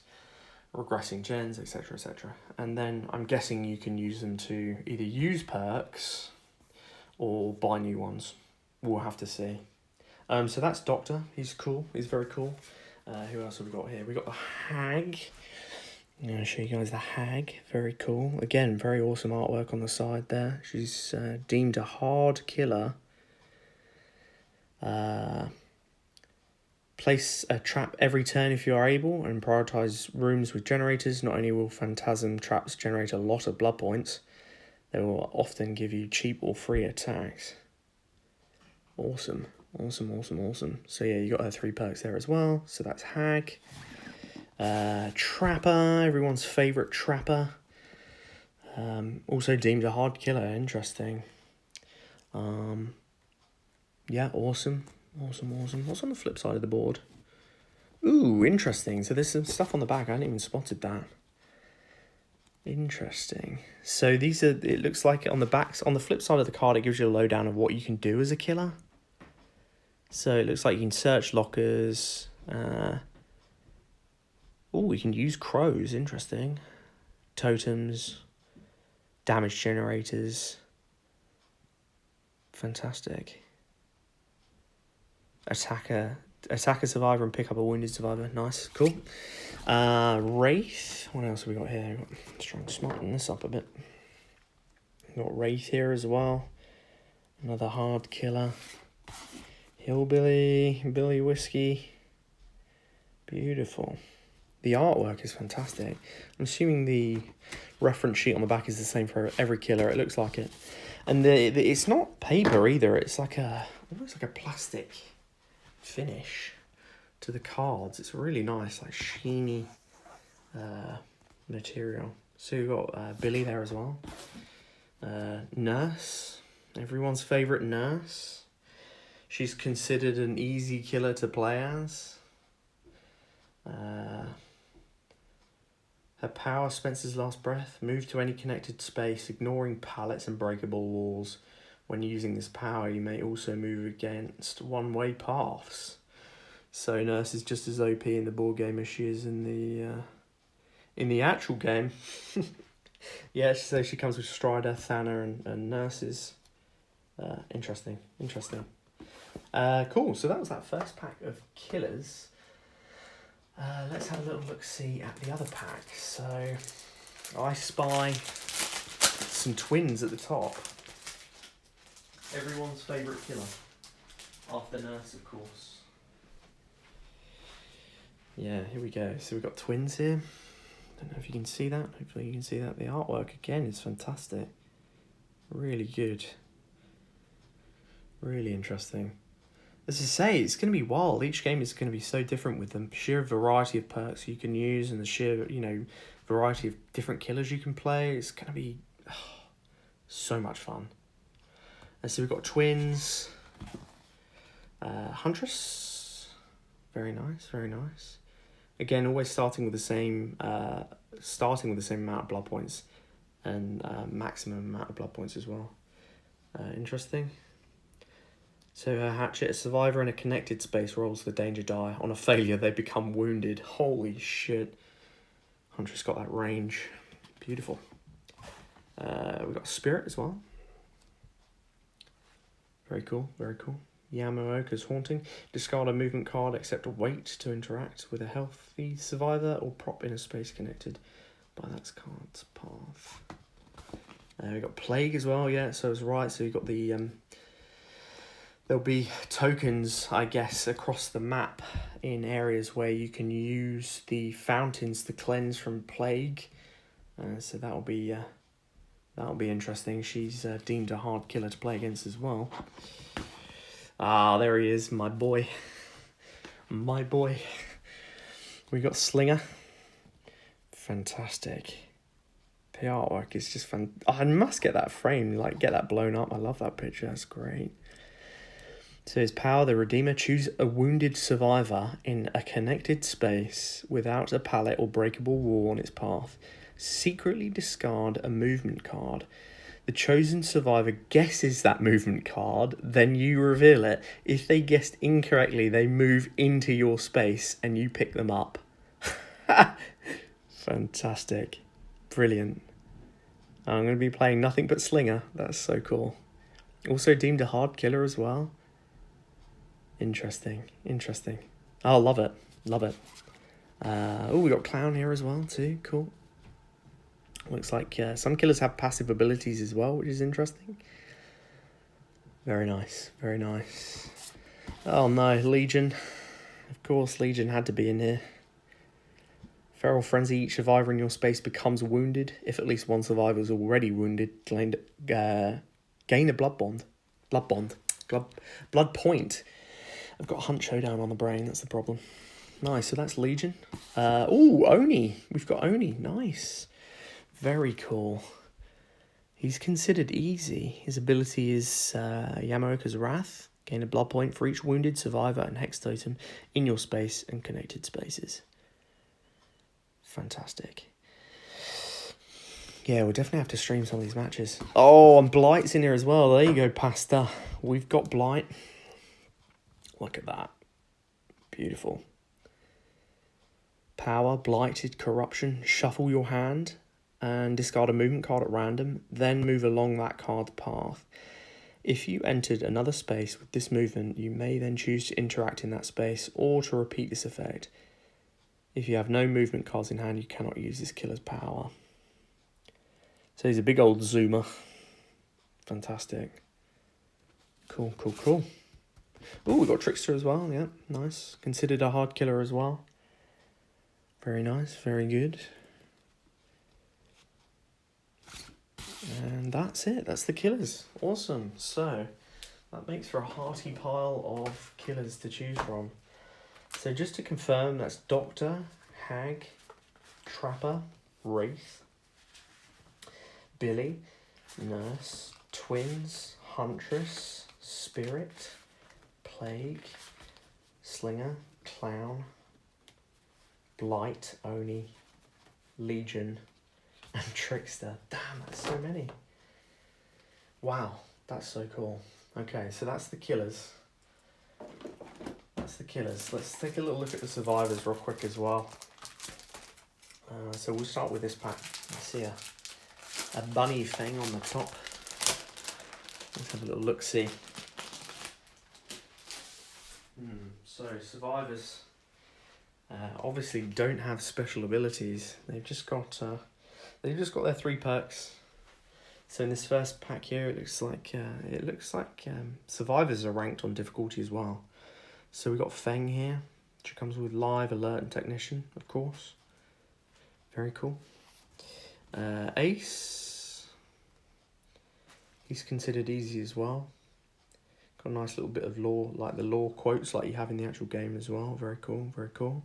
[SPEAKER 1] regressing gens, etc, etc. And then I'm guessing you can use them to either use perks or buy new ones. We'll have to see. So that's Doctor. He's cool. He's very cool. Who else have we got here? We got the Hag. I'm going to show you guys the Hag. Very cool. Again, very awesome artwork on the side there. She's deemed a hard killer. Place a trap every turn if you are able, and prioritise rooms with generators. Not only will phantasm traps generate a lot of blood points, they will often give you cheap or free attacks. Awesome. So yeah, you got her 3 perks there as well. So that's Hag. Trapper, everyone's favourite Trapper. Also deemed a hard killer. Interesting. Yeah, awesome. What's on the flip side of the board? Ooh, interesting. So there's some stuff on the back. I hadn't even spotted that. Interesting. So these are, it looks like on the backs, on the flip side of the card, it gives you a lowdown of what you can do as a killer. So it looks like you can search lockers. Oh, we can use crows. Interesting. Totems. Damage generators. Fantastic. Attack a survivor and pick up a wounded survivor. Nice. Cool. Wraith. What else have we got here? Let's try and smarten this up a bit. We've got Wraith here as well. Another hard killer. Hillbilly. Billy Whiskey. Beautiful. The artwork is fantastic. I'm assuming the reference sheet on the back is the same for every killer. It looks like it. And it's not paper either. It's like almost like a plastic finish to the cards. It's really nice, like sheeny material. So you've got Billy there as well. Nurse, everyone's favourite Nurse. She's considered an easy killer to play as. Her power, Spencer's last breath. Move to any connected space, ignoring pallets and breakable walls. when using this power, you may also move against one-way paths. So Nurse is just as OP in the board game as she is in the actual game. Yeah, so she comes with Strider, Thana, and Nurses. Interesting. Cool, so that was that first pack of killers. Let's have a little look-see at the other pack. So I spy some twins at the top. Everyone's favourite killer. After Nurse, of course. Yeah, here we go. So we've got twins here. Don't know if you can see that. Hopefully you can see that. The artwork, again, is fantastic. Really good. Really interesting. As I say, it's going to be wild. Each game is going to be so different with the sheer variety of perks you can use and the sheer, variety of different killers you can play. It's going to be so much fun. And so we've got twins. Huntress. Very nice. Again, always starting with the same amount of blood points and maximum amount of blood points as well. Interesting. So her hatchet, a survivor in a connected space rolls the danger die. On a failure, they become wounded. Holy shit. Huntress got that range. Beautiful. We've got Spirit as well. Very cool. Yamaoka's Haunting. Discard a movement card except wait to interact with a healthy survivor or prop in a space connected by that card's path. We've got Plague as well, yeah, so it's right. So you've got the... there'll be tokens, I guess, across the map in areas where you can use the fountains to cleanse from plague. So that'll be interesting. She's deemed a hard killer to play against as well. Ah, there he is, my boy. My boy. We got Slinger. Fantastic. The artwork is just fun. Oh, I must get that framed, get that blown up. I love that picture. That's great. So his power, the Redeemer, choose a wounded survivor in a connected space without a pallet or breakable wall on its path. Secretly discard a movement card. The chosen survivor guesses that movement card, then you reveal it. If they guessed incorrectly, they move into your space and you pick them up. Fantastic. Brilliant. I'm going to be playing nothing but Slinger. That's so cool. Also deemed a hard killer as well. Interesting. Oh, love it. We got Clown here as well too. Cool. Looks like some killers have passive abilities as well, which is interesting. Very nice. Oh no, Legion. Of course, Legion had to be in here. Feral Frenzy, each survivor in your space becomes wounded. If at least one survivor is already wounded, gain a blood point. I've got Hunt Showdown on the brain, that's the problem. Nice, so that's Legion. Oni. We've got Oni, nice. Very cool. He's considered easy. His ability is Yamaoka's Wrath. Gain a blood point for each wounded survivor and Hex Totem in your space and connected spaces. Fantastic. Yeah, we'll definitely have to stream some of these matches. Oh, and Blight's in here as well. There you go, Pasta. We've got Blight. Look at that. Beautiful. Power, Blighted, Corruption. Shuffle your hand and discard a movement card at random, then move along that card's path. If you entered another space with this movement, you may then choose to interact in that space or to repeat this effect. If you have no movement cards in hand, you cannot use this killer's power. So he's a big old zoomer. Fantastic. Cool. Oh, we've got Trickster as well, yeah, nice. Considered a hard killer as well. Very nice, very good. And that's it, that's the killers. Awesome. So that makes for a hearty pile of killers to choose from. So just to confirm, that's Doctor, Hag, Trapper, Wraith, Billy, Nurse, Twins, Huntress, Spirit, Plague, Slinger, Clown, Blight, Oni, Legion, and Trickster. Damn, that's so many. Wow. That's so cool. Okay, so that's the killers. That's the killers. Let's take a little look at the survivors real quick as well. So we'll start with this pack. I see a bunny thing on the top. Let's have a little look-see. So survivors obviously don't have special abilities. They've just got their 3 perks. So in this first pack here, it looks like survivors are ranked on difficulty as well. So we've got Feng here, which comes with live, alert, and technician, of course. Very cool. Ace. He's considered easy as well. Got a nice little bit of lore, like the lore quotes like you have in the actual game as well. Very cool, very cool.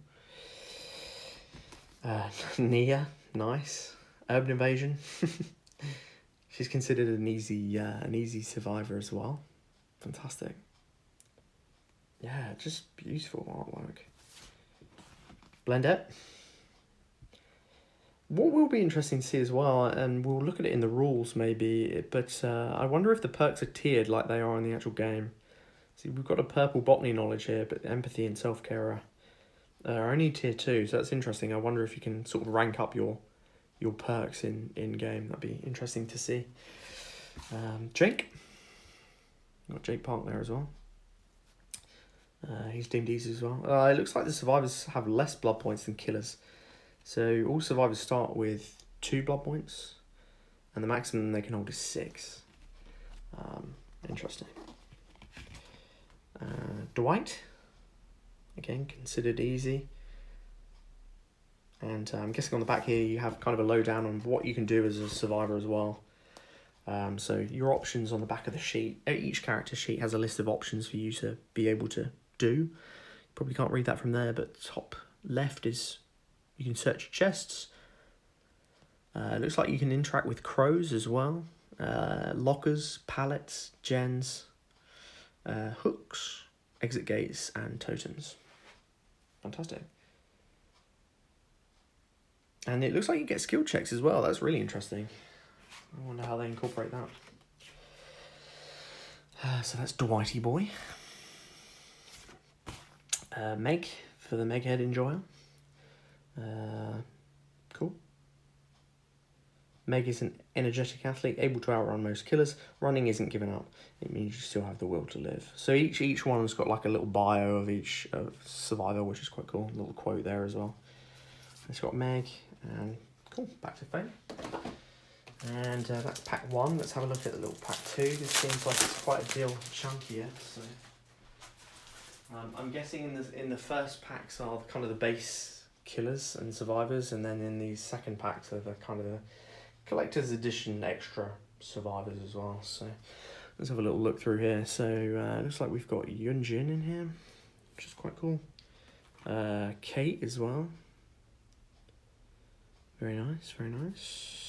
[SPEAKER 1] Nia, nice. Urban Invasion. She's considered an easy survivor as well. Fantastic. Yeah, just beautiful artwork. Blendette. What will be interesting to see as well, and we'll look at it in the rules maybe, but I wonder if the perks are tiered like they are in the actual game. See, we've got a purple botany knowledge here, but empathy and self-care are only tier 2, so that's interesting. I wonder if you can sort of rank up your perks in game. That'd be interesting to see. Jake. Got Jake Park there as well. He's deemed easy as well. It looks like the survivors have less blood points than killers. So all survivors start with 2 blood points, and the maximum they can hold is 6. Interesting. Dwight, again considered easy. And I'm guessing on the back here you have kind of a lowdown on what you can do as a survivor as well. So your options on the back of the sheet, each character sheet has a list of options for you to be able to do. Probably can't read that from there, but top left is you can search chests. It looks like you can interact with crows as well. Lockers, pallets, gens, hooks, exit gates, and totems. Fantastic. And it looks like you get skill checks as well. That's really interesting. I wonder how they incorporate that. So that's Dwighty boy. Meg, for the Meg Head Enjoyer. Cool. Meg is an energetic athlete, able to outrun most killers. Running isn't given up. It means you still have the will to live. So each one's got like a little bio of each survivor, which is quite cool. A little quote there as well. It's got Meg, and cool, back to Feng. And that's pack 1. Let's have a look at the little pack 2. This seems like it's quite a deal chunkier. So I'm guessing in the first packs are kind of the base killers and survivors, and then in these second packs are the kind of the collector's edition extra survivors as well. So let's have a little look through here. So it looks like we've got Yunjin in here, which is quite cool. Kate as well. Very nice, very nice.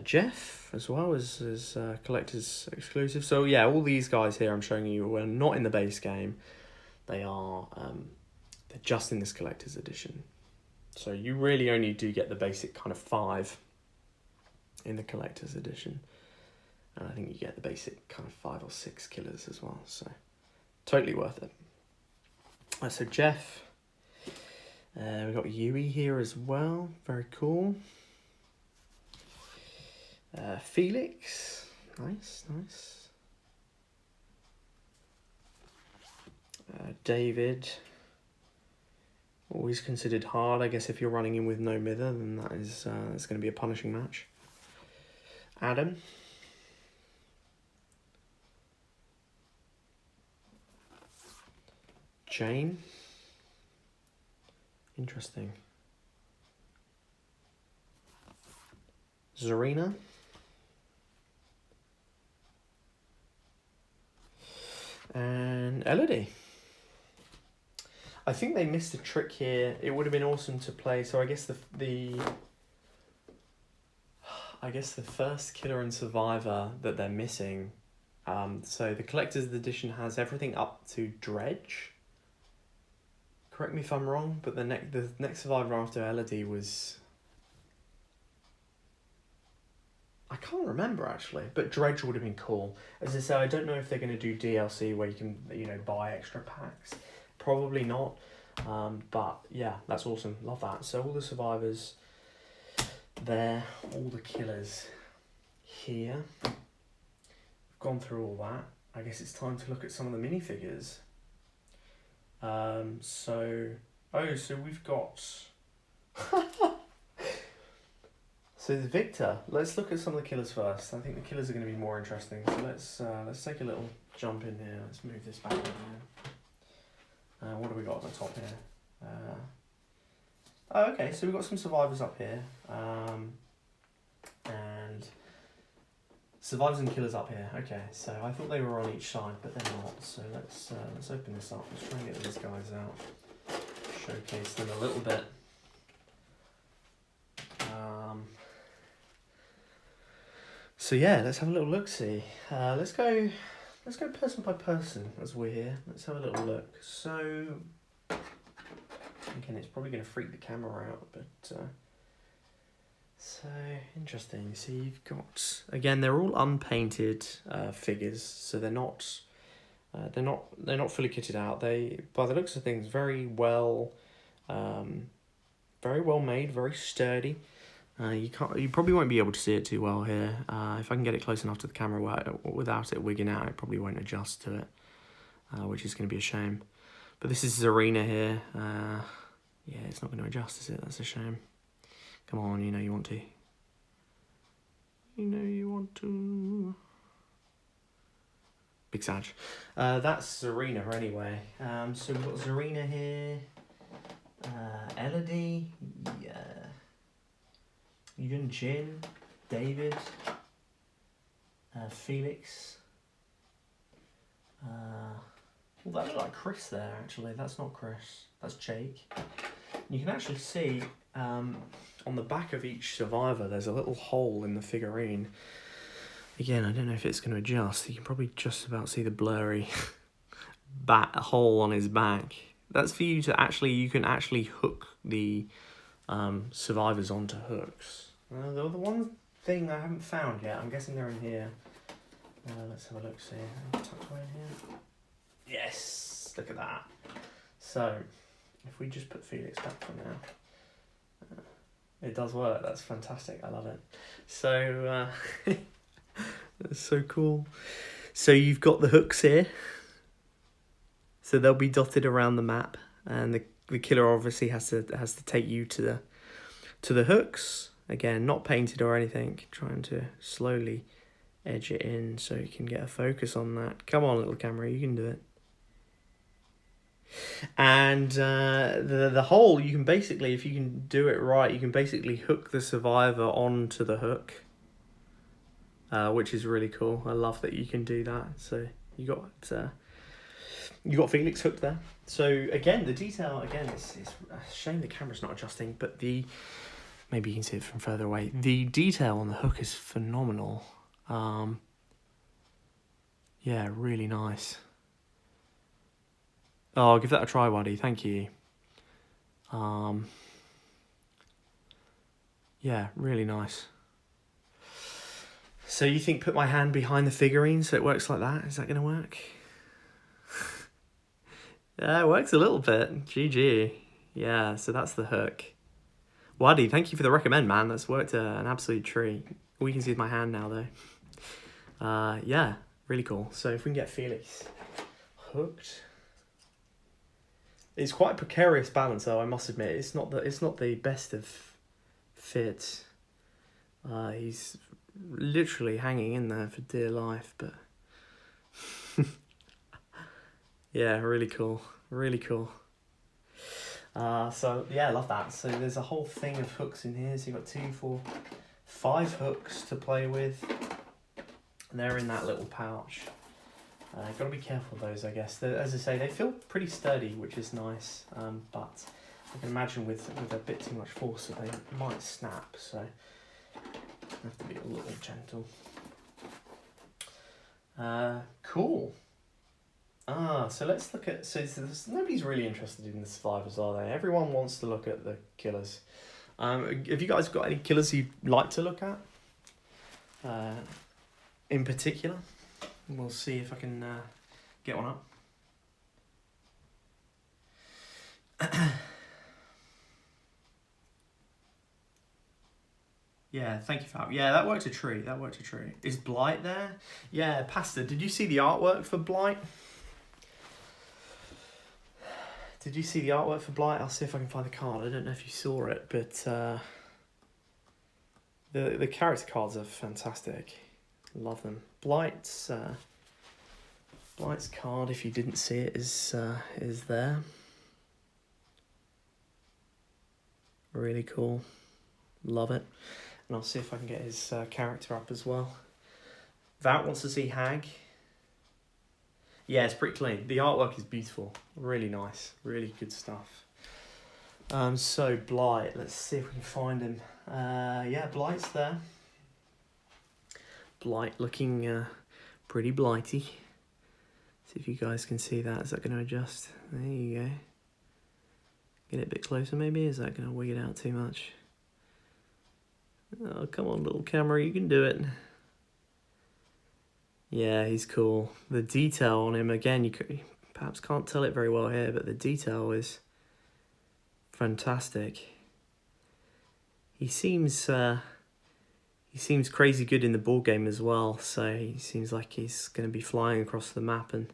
[SPEAKER 1] Jeff as well as collector's exclusive. So yeah, all these guys here I'm showing you are not in the base game. They are they're just in this collector's edition. So you really only do get the basic kind of 5 in the collector's edition. And I think you get the basic kind of 5 or 6 killers as well. So totally worth it. So Jeff. We've got Yui here as well. Very cool. Felix. Nice, nice. David. Always considered hard. I guess if you're running in with no mither, then that is it's going to be a punishing match. Adam. Jane. Interesting. Zarina. And Elodie. I think they missed a trick here. It would have been awesome to play. So I guess the first killer and survivor that they're missing. So the collector's edition has everything up to Dredge. Correct me if I'm wrong, but the next survivor after Elodie was... I can't remember actually, but Dredge would have been cool. As I say, I don't know if they're going to do DLC where you can, you know, buy extra packs. Probably not. But yeah, that's awesome. Love that. So all the survivors there, all the killers here. We've gone through all that. I guess it's time to look at some of the minifigures. So we've got. So the Victor. Let's look at some of the killers first. I think the killers are going to be more interesting. So let's take a little jump in here. Let's move this back in here. What do we got at the top here? Okay, so we've got some survivors up here. And survivors and killers up here. Okay, so I thought they were on each side, but they're not. So let's open this up. Let's try and get these guys out. Showcase them a little bit. So yeah, let's have a little look. See, let's go person by person as we're here. Let's have a little look. So again, it's probably going to freak the camera out, but so interesting. So you've got, again, they're all unpainted figures, so they're not fully kitted out. They, by the looks of things, very well made, very sturdy. You probably won't be able to see it too well here. If I can get it close enough to the camera without it wigging out, it probably won't adjust to it, which is going to be a shame. But this is Zarina here. Yeah, it's not going to adjust, is it? That's a shame. Come on, you know you want to. You know you want to. Big Sag. That's Zarina anyway. So we've got Zarina here. Elodie. Yeah. Yun Jin, David, Felix. Well, that looked like Chris there, actually. That's not Chris. That's Jake. You can actually see on the back of each survivor, there's a little hole in the figurine. Again, I don't know if it's going to adjust. You can probably just about see the blurry hole on his back. That's for you to actually, you can actually hook the survivors onto hooks. The one thing I haven't found yet, I'm guessing they're in here. Let's have a look, see. Tucked away in here. Yes, look at that. So, if we just put Felix back for now. It does work, that's fantastic, I love it. So, that's so cool. So you've got the hooks here. So they'll be dotted around the map, and the killer obviously has to take you to the hooks. Again, not painted or anything, trying to slowly edge it in so you can get a focus on that. Come on, little camera, you can do it. And the hole, you can basically, if you can do it right, you can basically hook the survivor onto the hook, which is really cool. I love that you can do that. So you got Felix hooked there. So again, the detail, again, it's a shame the camera's not adjusting, but maybe you can see it from further away. The detail on the hook is phenomenal. Yeah, really nice. Oh, I'll give that a try, Waddy. Thank you. Yeah, really nice. So you think put my hand behind the figurine so it works like that? Is that going to work? Yeah, it works a little bit. GG. Yeah, so that's the hook. Waddy, thank you for the recommend, man. That's worked an absolute treat. All you can see is my hand now, though. Yeah, really cool. So if we can get Felix hooked. It's quite a precarious balance, though, I must admit. It's not the best of fits. He's literally hanging in there for dear life, but yeah, really cool. Really cool. So yeah, I love that. So there's a whole thing of hooks in here. So you've got 2, 4, 5 hooks to play with. And they're in that little pouch. Got to be careful of those, I guess. As I say, they feel pretty sturdy, which is nice. But I can imagine with a bit too much force that they might snap. So I have to be a little gentle. Cool. So let's look at... So nobody's really interested in the survivors, are they? Everyone wants to look at the killers. Have you guys got any killers you'd like to look at? in particular. We'll see if I can get one up. Yeah, thank you, Fab. Yeah, that worked a treat. That worked a treat. Is Blight there? Yeah, Pasta, did you see the artwork for Blight? Did you see the artwork for Blight? I'll see if I can find the card. I don't know if you saw it, but the character cards are fantastic. Love them. Blight's card, if you didn't see it, is there. Really cool. Love it. And I'll see if I can get his character up as well. Vat wants to see Hag. Yeah, it's pretty clean. The artwork is beautiful. Really nice. Really good stuff. So Blight, let's see if we can find him. Yeah, Blight's there. Blight looking pretty blighty. See if you guys can see that. Is that going to adjust? There you go. Get it a bit closer maybe. Is that going to wig it out too much? Oh, come on, little camera, you can do it. Yeah, he's cool. The detail on him, again, you perhaps can't tell it very well here, but the detail is fantastic. He seems crazy good in the board game as well, so he seems like he's going to be flying across the map and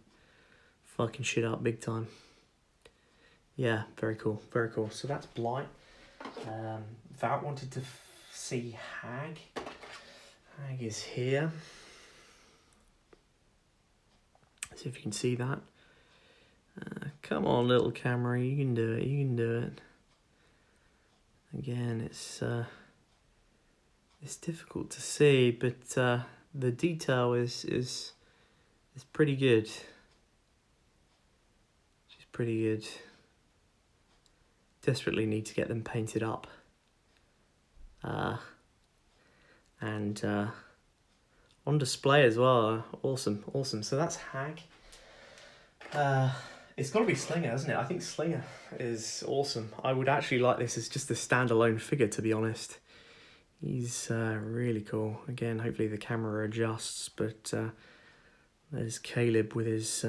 [SPEAKER 1] fucking shit up big time. Yeah, very cool, very cool. So that's Blight. Vat wanted to see Hag. Hag is here. See if you can see that. Come on, little camera, you can do it. You can do it. Again, it's difficult to see, but the detail is pretty good. She's pretty good. Desperately need to get them painted up. And on display as well. Awesome, awesome. So that's Hag. It's got to be Slinger, hasn't it? I think Slinger is awesome. I would actually like this as just a standalone figure, to be honest. He's really cool. Again, hopefully the camera adjusts, but there's Caleb with his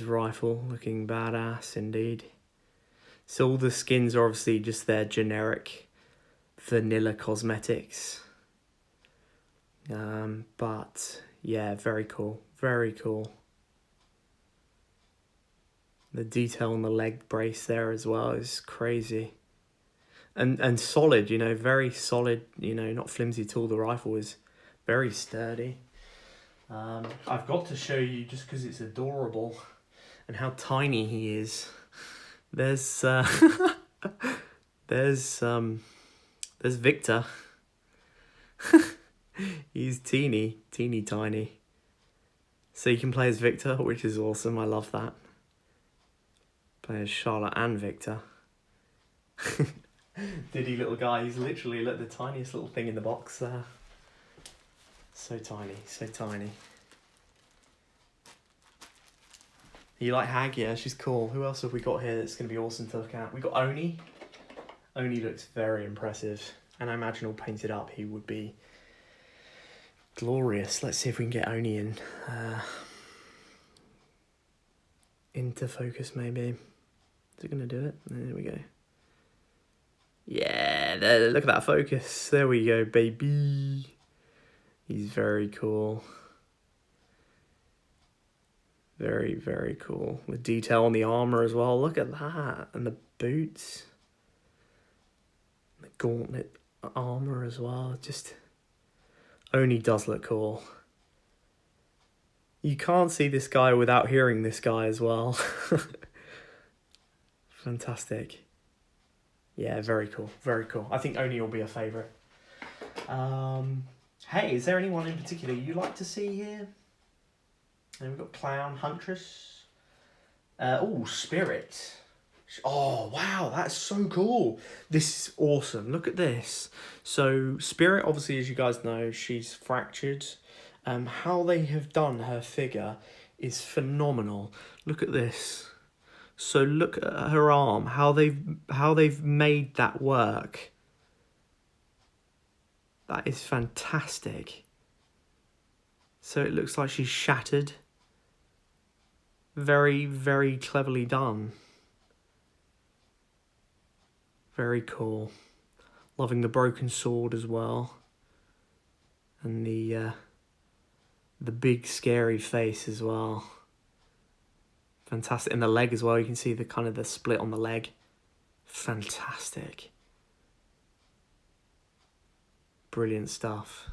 [SPEAKER 1] rifle, looking badass indeed. So all the skins are obviously just their generic vanilla cosmetics. But yeah, very cool, very cool. The detail on the leg brace there as well is crazy. And solid, you know, very solid, you know, not flimsy at all. The rifle is very sturdy. I've got to show you, just because it's adorable and how tiny he is. There's Victor. He's teeny tiny. So you can play as Victor, which is awesome. I love that. Play as Charlotte and Victor. Diddy little guy. He's literally like the tiniest little thing in the box there. So tiny, so tiny. You like Hag? Yeah, she's cool. Who else have we got here that's going to be awesome to look at? We got Oni. Oni looks very impressive. And I imagine all painted up, he would be glorious. Let's see if we can get Oni in. Into focus, maybe. Is it going to do it? There we go. Yeah, there, look at that focus. There we go, baby. He's very cool. Very, very cool. The detail on the armor as well. Look at that. And the boots. The gauntlet armor as well. Just Oni does look cool. You can't see this guy without hearing this guy as well. Fantastic. Yeah, very cool. Very cool. I think Oni will be a favourite. Hey, is there anyone in particular you'd like to see here? And we've got Clown, Huntress. Oh, Spirit. Oh, wow, that's so cool. This is awesome. Look at this. So, Spirit, obviously, as you guys know, she's fractured. How they have done her figure is phenomenal. Look at this. So look at her arm, how they've made that work. That is fantastic. So it looks like she's shattered. Very, very cleverly done. Very cool. Loving the broken sword as well. And the big scary face as well. Fantastic. And the leg as well. You can see the kind of the split on the leg. Fantastic. Brilliant stuff.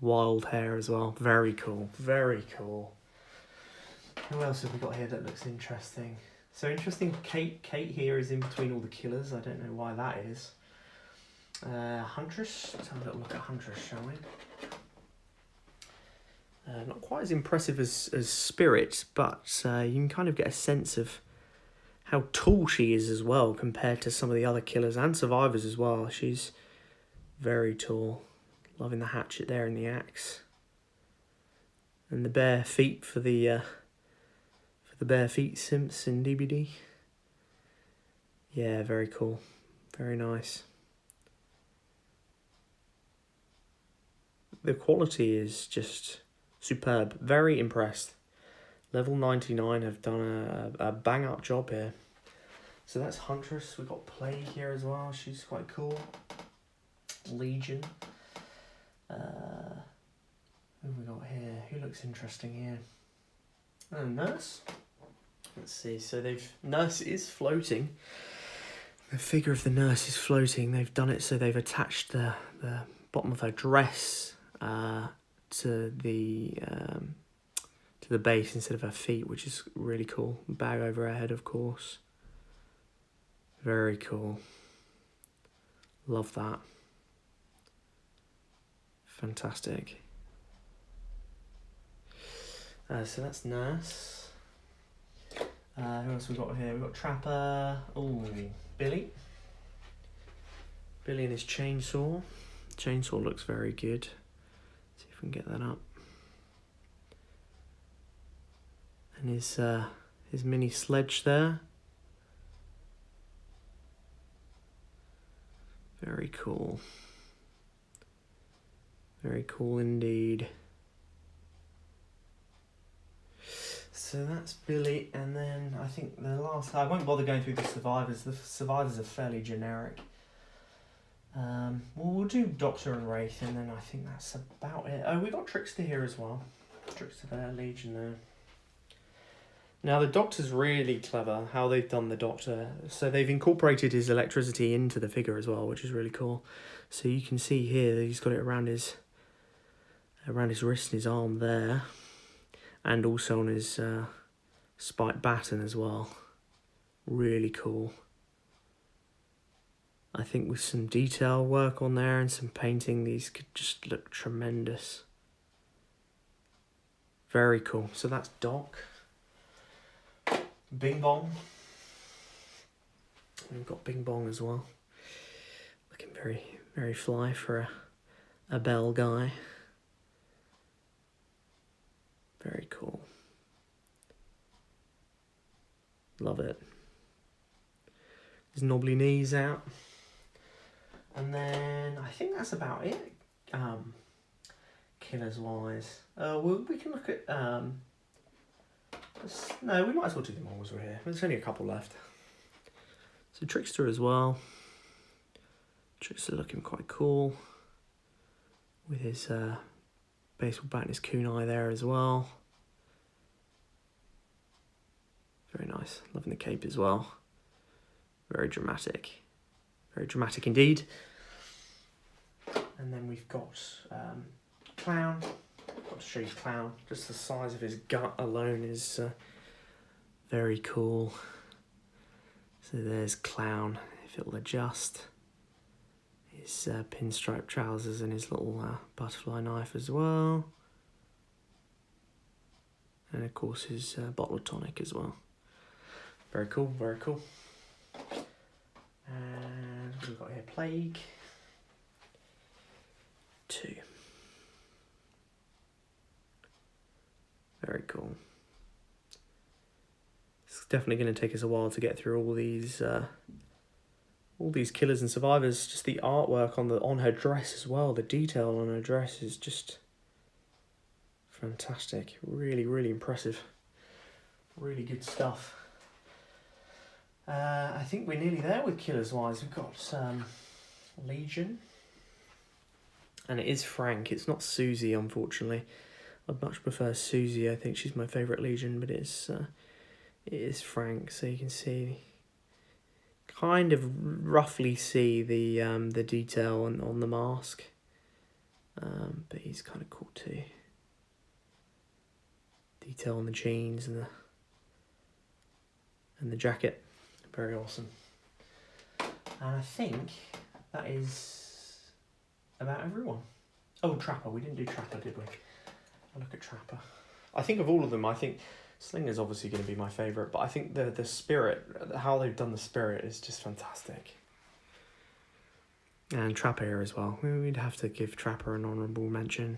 [SPEAKER 1] Wild hair as well. Very cool. Very cool. Who else have we got here that looks interesting? So interesting, Kate here is in between all the killers. I don't know why that is. Huntress. Let's have a little look at Huntress, shall we? Not quite as impressive as Spirit, but you can kind of get a sense of how tall she is as well compared to some of the other killers and survivors as well. She's very tall. Loving the hatchet there and the axe. And the bare feet for the bare feet simps in DBD. Yeah, very cool. Very nice. The quality is just superb. Very impressed. Level 99 have done a bang up job here. So that's Huntress. We've got Plague here as well. She's quite cool. Legion. Who have we got here? Who looks interesting here? Oh, Nurse. Let's see. So Nurse is floating. The figure of the Nurse is floating. They've done it so they've attached the bottom of her dress to the base instead of her feet, which is really cool. Bag over her head, of course. Very cool. Love that. Fantastic. So that's Nurse. Who else we got here? We've got Trapper. Oh, Billy. Billy and his chainsaw. Chainsaw looks very good. See if we can get that up. And his mini sledge there. Very cool. Very cool indeed. So that's Billy, and then I think the last... I won't bother going through the survivors. The survivors are fairly generic. We'll do Doctor and Wraith, and then I think that's about it. Oh, we got Trickster here as well. Trickster there, Legion there. Now, the Doctor's really clever, how they've done the Doctor. So they've incorporated his electricity into the figure as well, which is really cool. So you can see here that he's got it around his wrist and his arm there. And also on his spiked baton as well. Really cool. I think with some detail work on there and some painting, these could just look tremendous. Very cool. So that's Doc. Bing Bong. We've got Bing Bong as well. Looking very, very fly for a bell guy. Very cool. Love it. His knobbly knees out. And then I think that's about it. Killers wise. We can look at no, we might as well do them all as we're here. There's only a couple left. So Trickster as well. Trickster looking quite cool. With his baseball bat and his kunai there as well. Very nice. Loving the cape as well. Very dramatic. Very dramatic indeed. And then we've got Clown. Got to show you Clown. Just the size of his gut alone is very cool. So there's Clown, if it'll adjust. His pinstripe trousers and his little butterfly knife as well. And of course his bottle of tonic as well. Very cool, very cool. And what have we got here? Plague. 2. Very cool. It's definitely going to take us a while to get through all these all these killers and survivors, just the artwork on her dress as well, the detail on her dress is just fantastic. Really, really impressive. Really good stuff. I think we're nearly there with killers wise. We've got Legion. And it is Frank, it's not Susie, unfortunately. I'd much prefer Susie, I think she's my favourite Legion, but it is Frank, so you can see, kind of roughly see the detail on the mask. But he's kind of cool too. Detail on the jeans and the jacket, very awesome. And I think that is about everyone. Oh, Trapper, we didn't do Trapper, did we? I'll look at Trapper. I think of all of them, I think Slinger's obviously going to be my favourite, but I think the spirit, how they've done the spirit is just fantastic. And Trapper here as well. We'd have to give Trapper an honourable mention.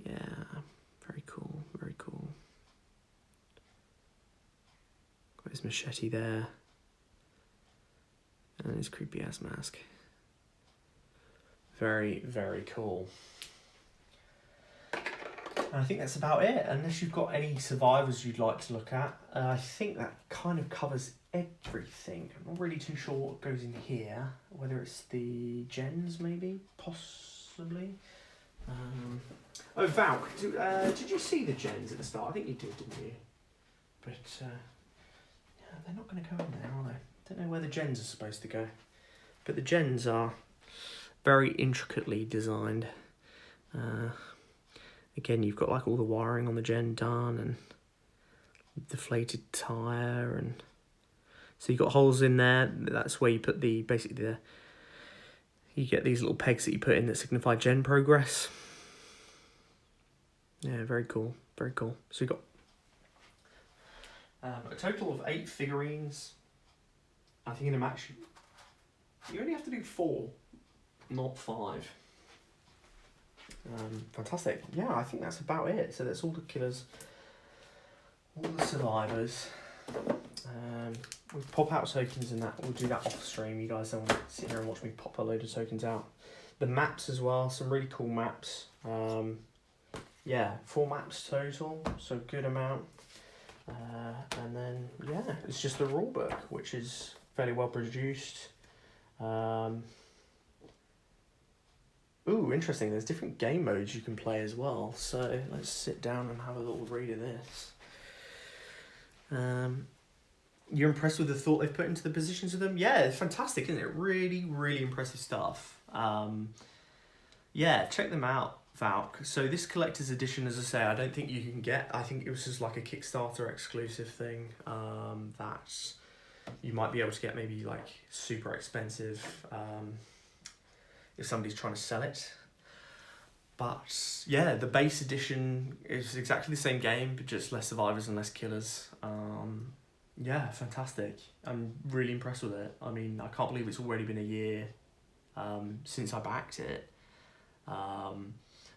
[SPEAKER 1] Yeah, very cool, very cool. Got his machete there. And his creepy ass mask. Very, very cool. And I think that's about it, unless you've got any survivors you'd like to look at. I think that kind of covers everything. I'm not really too sure what goes in here, whether it's the gens maybe, possibly. Oh, Valk, did you see the gens at the start? I think you did, didn't you? But yeah, they're not going to go in there, are they? Don't know where the gens are supposed to go. But the gens are very intricately designed. Again, you've got like all the wiring on the gen done and deflated tyre, and so you've got holes in there. That's where you put you get these little pegs that you put in that signify gen progress. Yeah, very cool, very cool. So you've got a total of 8 figurines. I think in a match you only have to do 4, not 5. Fantastic. Yeah, I think that's about it. So that's all the killers, all the survivors. With pop out tokens and that, we'll do that off stream. You guys don't want to sit here and watch me pop a load of tokens out. The maps as well, some really cool maps. Yeah, 4 maps total, so good amount. And then yeah, it's just the rule book, which is fairly well produced. Ooh, interesting. There's different game modes you can play as well. So let's sit down and have a little read of this. You're impressed with the thought they've put into the positions of them? Yeah, it's fantastic, isn't it? Really, really impressive stuff. Yeah, check them out, Valk. So this collector's edition, as I say, I don't think you can get. I think it was just like a Kickstarter exclusive thing that you might be able to get maybe like super expensive if somebody's trying to sell it. But yeah, the base edition is exactly the same game, but just less survivors and less killers. Yeah, fantastic. I'm really impressed with it. I mean, I can't believe it's already been a year since I backed it.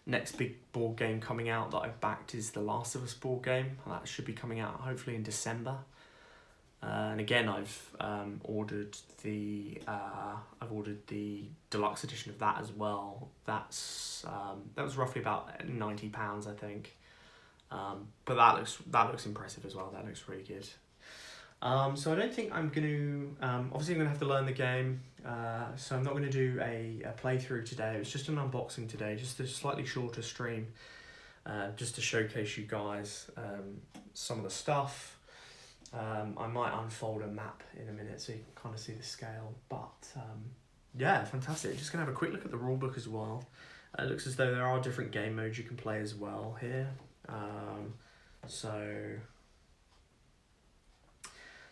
[SPEAKER 1] Next big board game coming out that I've backed is the Last of Us board game. That should be coming out hopefully in December. And again, I've ordered the deluxe edition of that as well. That was roughly about £90, I think. But that looks impressive as well. That looks really good. So I don't think I'm going to... obviously, I'm going to have to learn the game. So I'm not going to do a playthrough today. It was just an unboxing today, just a slightly shorter stream, just to showcase you guys some of the stuff. I might unfold a map in a minute so you can kind of see the scale, but yeah, fantastic. Just going to have a quick look at the rulebook as well. It looks as though there are different game modes you can play as well here.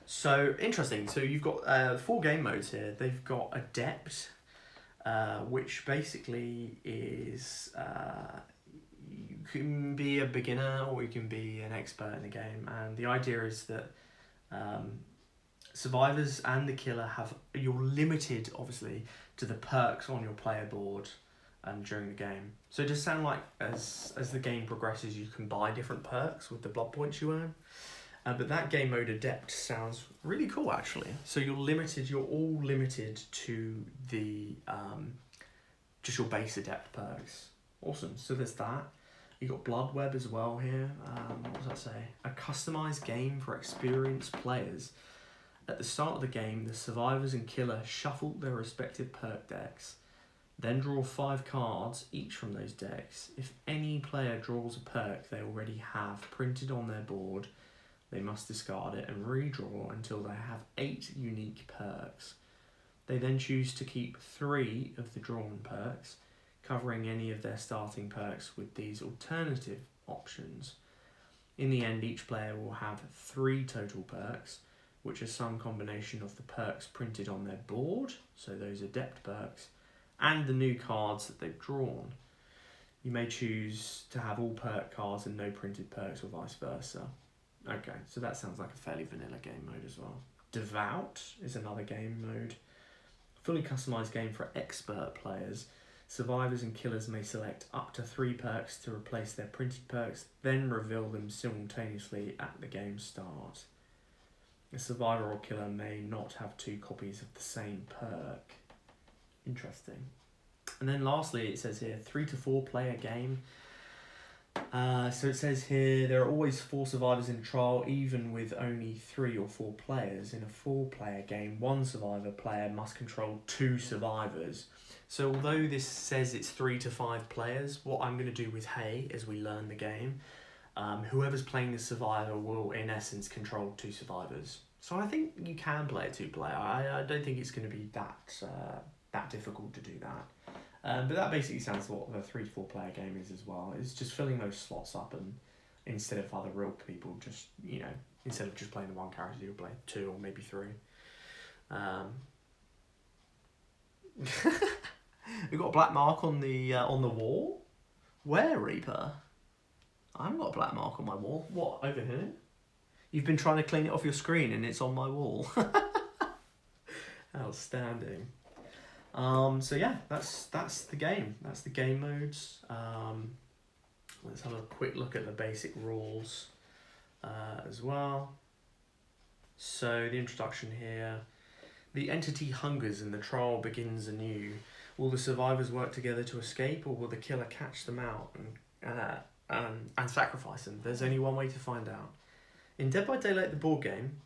[SPEAKER 1] So interesting. So you've got 4 game modes here. They've got Adept, which basically is you can be a beginner or you can be an expert in the game, and the idea is that survivors and the killer you're limited obviously to the perks on your player board during the game. So it does sound like as the game progresses you can buy different perks with the blood points you earn. But that game mode Adept sounds really cool actually. So you're all limited to the just your base Adept perks. Awesome. So there's that. You got Bloodweb as well here. What does that say? A customized game for experienced players. At the start of the game, the survivors and killer shuffle their respective perk decks, then draw 5 cards each from those decks. If any player draws a perk they already have printed on their board, they must discard it and redraw until they have 8 unique perks. They then choose to keep 3 of the drawn perks, covering any of their starting perks with these alternative options. In the end, each player will have 3 total perks, which are some combination of the perks printed on their board, so those Adept perks, and the new cards that they've drawn. You may choose to have all perk cards and no printed perks, or vice versa. Okay, so that sounds like a fairly vanilla game mode as well. Devout is another game mode. Fully customised game for expert players. Survivors and killers may select up to 3 perks to replace their printed perks, then reveal them simultaneously at the game start. A survivor or killer may not have 2 copies of the same perk. Interesting. And then lastly, it says here, 3 to 4 player game. So it says here, there are always 4 survivors in trial, even with only 3 or 4 players. In a 4-player game, 1 survivor player must control 2 survivors. So although this says it's 3 to 5 players, what I'm going to do with Hay as we learn the game, whoever's playing the survivor will, in essence, control 2 survivors. So I think you can play a 2-player. I don't think it's going to be that difficult to do that. But that basically sounds what the 3 to 4 player game is as well. It's just filling those slots up, and instead of other real people, just, instead of just playing the 1 character, you'll play 2 or maybe 3. We've got a black mark on the wall. Where, Reaper? I haven't got a black mark on my wall. What, over here? You've been trying to clean it off your screen and it's on my wall. Outstanding. So yeah, that's the game. That's the game modes. Let's have a quick look at the basic rules as well. So the introduction here. The entity hungers and the trial begins anew. Will the survivors work together to escape, or will the killer catch them out and sacrifice them? There's only one way to find out. In Dead by Daylight, the board game,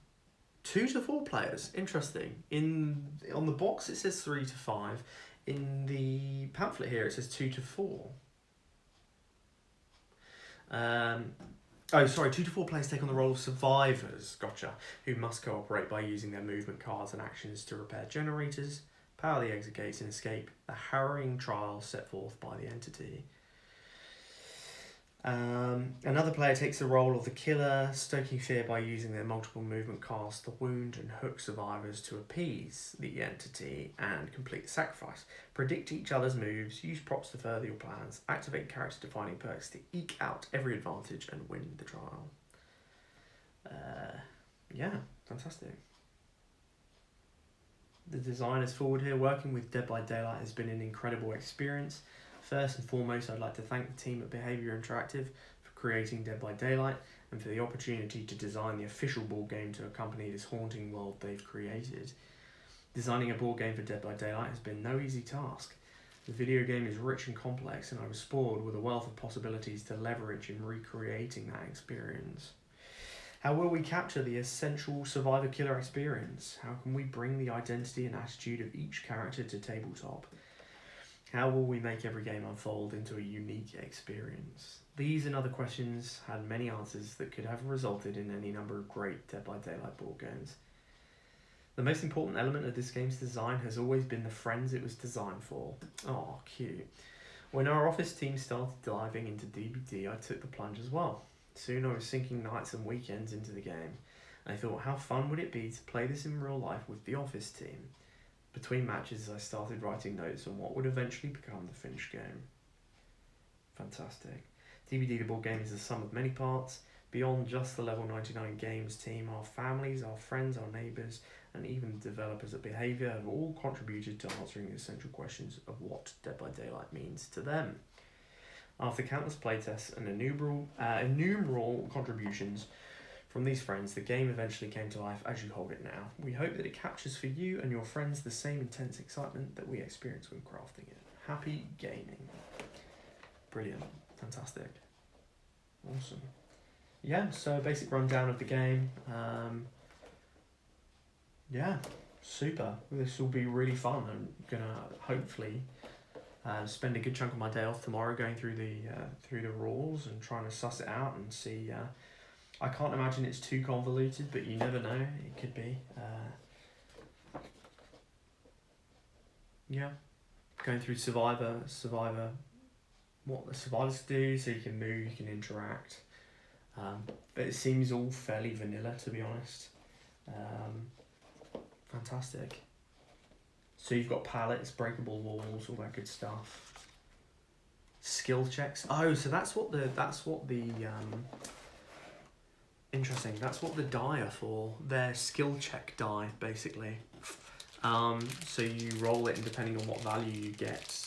[SPEAKER 1] 2 to 4 players. Interesting. On the box it says 3 to 5. In the pamphlet here it says 2 to 4. 2 to 4 players take on the role of survivors, gotcha, who must cooperate by using their movement cards and actions to repair generators, power the exit gates, and escape the harrowing trial set forth by the entity. Another player takes the role of the killer, stoking fear by using their multiple movement cards to wound and hook survivors to appease the entity and complete the sacrifice. Predict each other's moves, use props to further your plans, activate character-defining perks to eke out every advantage and win the trial. Yeah, fantastic. The design is forward here. Working with Dead by Daylight has been an incredible experience. First and foremost, I'd like to thank the team at Behaviour Interactive for creating Dead by Daylight and for the opportunity to design the official board game to accompany this haunting world they've created. Designing a board game for Dead by Daylight has been no easy task. The video game is rich and complex, and I was spoiled with a wealth of possibilities to leverage in recreating that experience. How will we capture the essential survivor-killer experience? How can we bring the identity and attitude of each character to tabletop? How will we make every game unfold into a unique experience? These and other questions had many answers that could have resulted in any number of great Dead by Daylight board games. The most important element of this game's design has always been the friends it was designed for. Oh, cute. When our office team started diving into DBD, I took the plunge as well. Soon I was sinking nights and weekends into the game. I thought, how fun would it be to play this in real life with the office team? Between matches, I started writing notes on what would eventually become the finished game. Fantastic. DBD the board game is the sum of many parts. Beyond just the Level 99 Games team, our families, our friends, our neighbours, and even the developers at Behaviour have all contributed to answering the essential questions of what Dead by Daylight means to them. After countless playtests and innumerable contributions From these friends, the game eventually came to life as you hold it now. We hope that it captures for you and your friends the same intense excitement that we experience when crafting it. Happy gaming. Brilliant. Fantastic. Awesome. Yeah, so a basic rundown of the game. Yeah, super. This will be really fun. I'm gonna hopefully spend a good chunk of my day off tomorrow going through the rules and trying to suss it out and see. I can't imagine it's too convoluted, but you never know. It could be. Yeah, going through Survivor, what the survivors do, so you can move, you can interact. But it seems all fairly vanilla, to be honest. Fantastic. So you've got pallets, breakable walls, all that good stuff. Skill checks. Oh, so that's what the interesting. That's what the die are for. They're skill check die, basically. So you roll it, and depending on what value you get,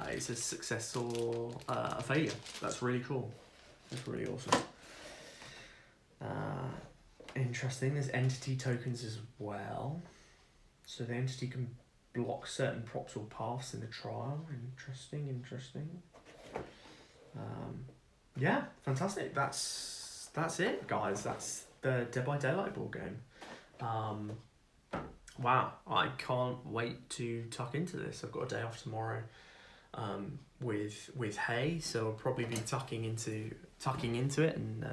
[SPEAKER 1] it's a success or a failure. That's really cool. That's really awesome. Interesting. There's entity tokens as well. So the entity can block certain props or paths in the trial. Interesting. Yeah, fantastic. That's it, guys. That's the Dead by Daylight board game. Wow, I can't wait to tuck into this. I've got a day off tomorrow with Hay, so I'll probably be tucking into it and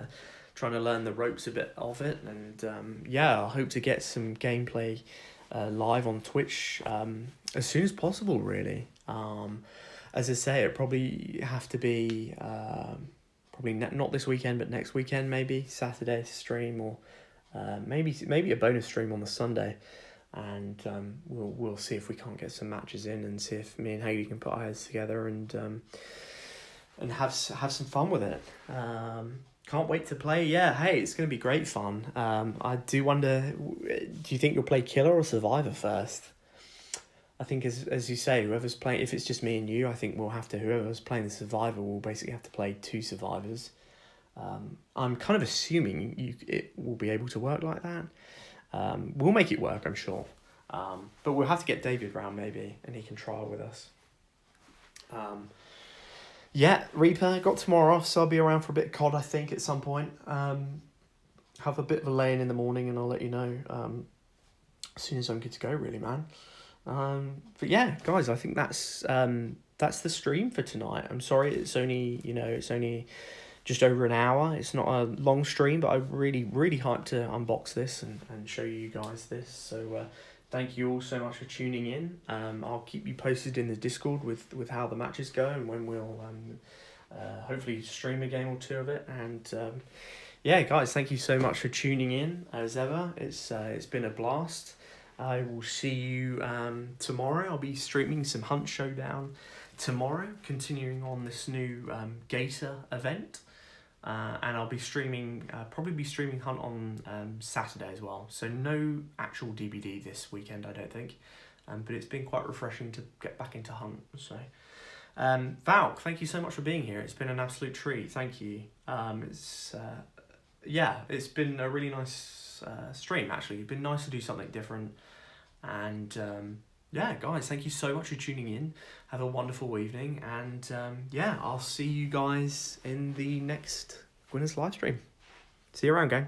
[SPEAKER 1] trying to learn the ropes a bit of it. And yeah, I hope to get some gameplay live on Twitch as soon as possible, really. As I say, it probably have to be probably not this weekend, but next weekend, maybe Saturday stream, or maybe a bonus stream on the Sunday. And we'll see if we can't get some matches in, and see if me and Haley can put our heads together and have some fun with it. Can't wait to play. Yeah, hey, it's going to be great fun. I do wonder, do you think you'll play Killer or Survivor first? I think as you say, whoever's playing, if it's just me and you, I think whoever's playing the Survivor will basically have to play 2 survivors. I'm kind of assuming it will be able to work like that. We'll make it work, I'm sure. But we'll have to get David round maybe, and he can trial with us. Yeah, Reaper, got tomorrow off, so I'll be around for a bit of COD, I think, at some point. Have a bit of a lay-in in the morning, and I'll let you know as soon as I'm good to go, really, man. But yeah, guys, I think that's the stream for tonight. I'm sorry, it's only just over an hour. It's not a long stream, but I'm really hyped to unbox this and show you guys this. So thank you all so much for tuning in. I'll keep you posted in the Discord with how the matches go, and when we'll hopefully stream a game or 2 of it. And yeah, guys, thank you so much for tuning in as ever. It's been a blast. I will see you tomorrow. I'll be streaming some Hunt Showdown tomorrow, continuing on this new Gator event. And I'll be probably streaming Hunt on Saturday as well. So no actual DBD this weekend, I don't think. But it's been quite refreshing to get back into Hunt. So, Val, thank you so much for being here. It's been an absolute treat. Thank you. It's been a really nice stream, actually. It's been nice to do something different. And yeah, guys, thank you so much for tuning in. Have a wonderful evening. And yeah, I'll see you guys in the next Winners live stream. See you around, gang.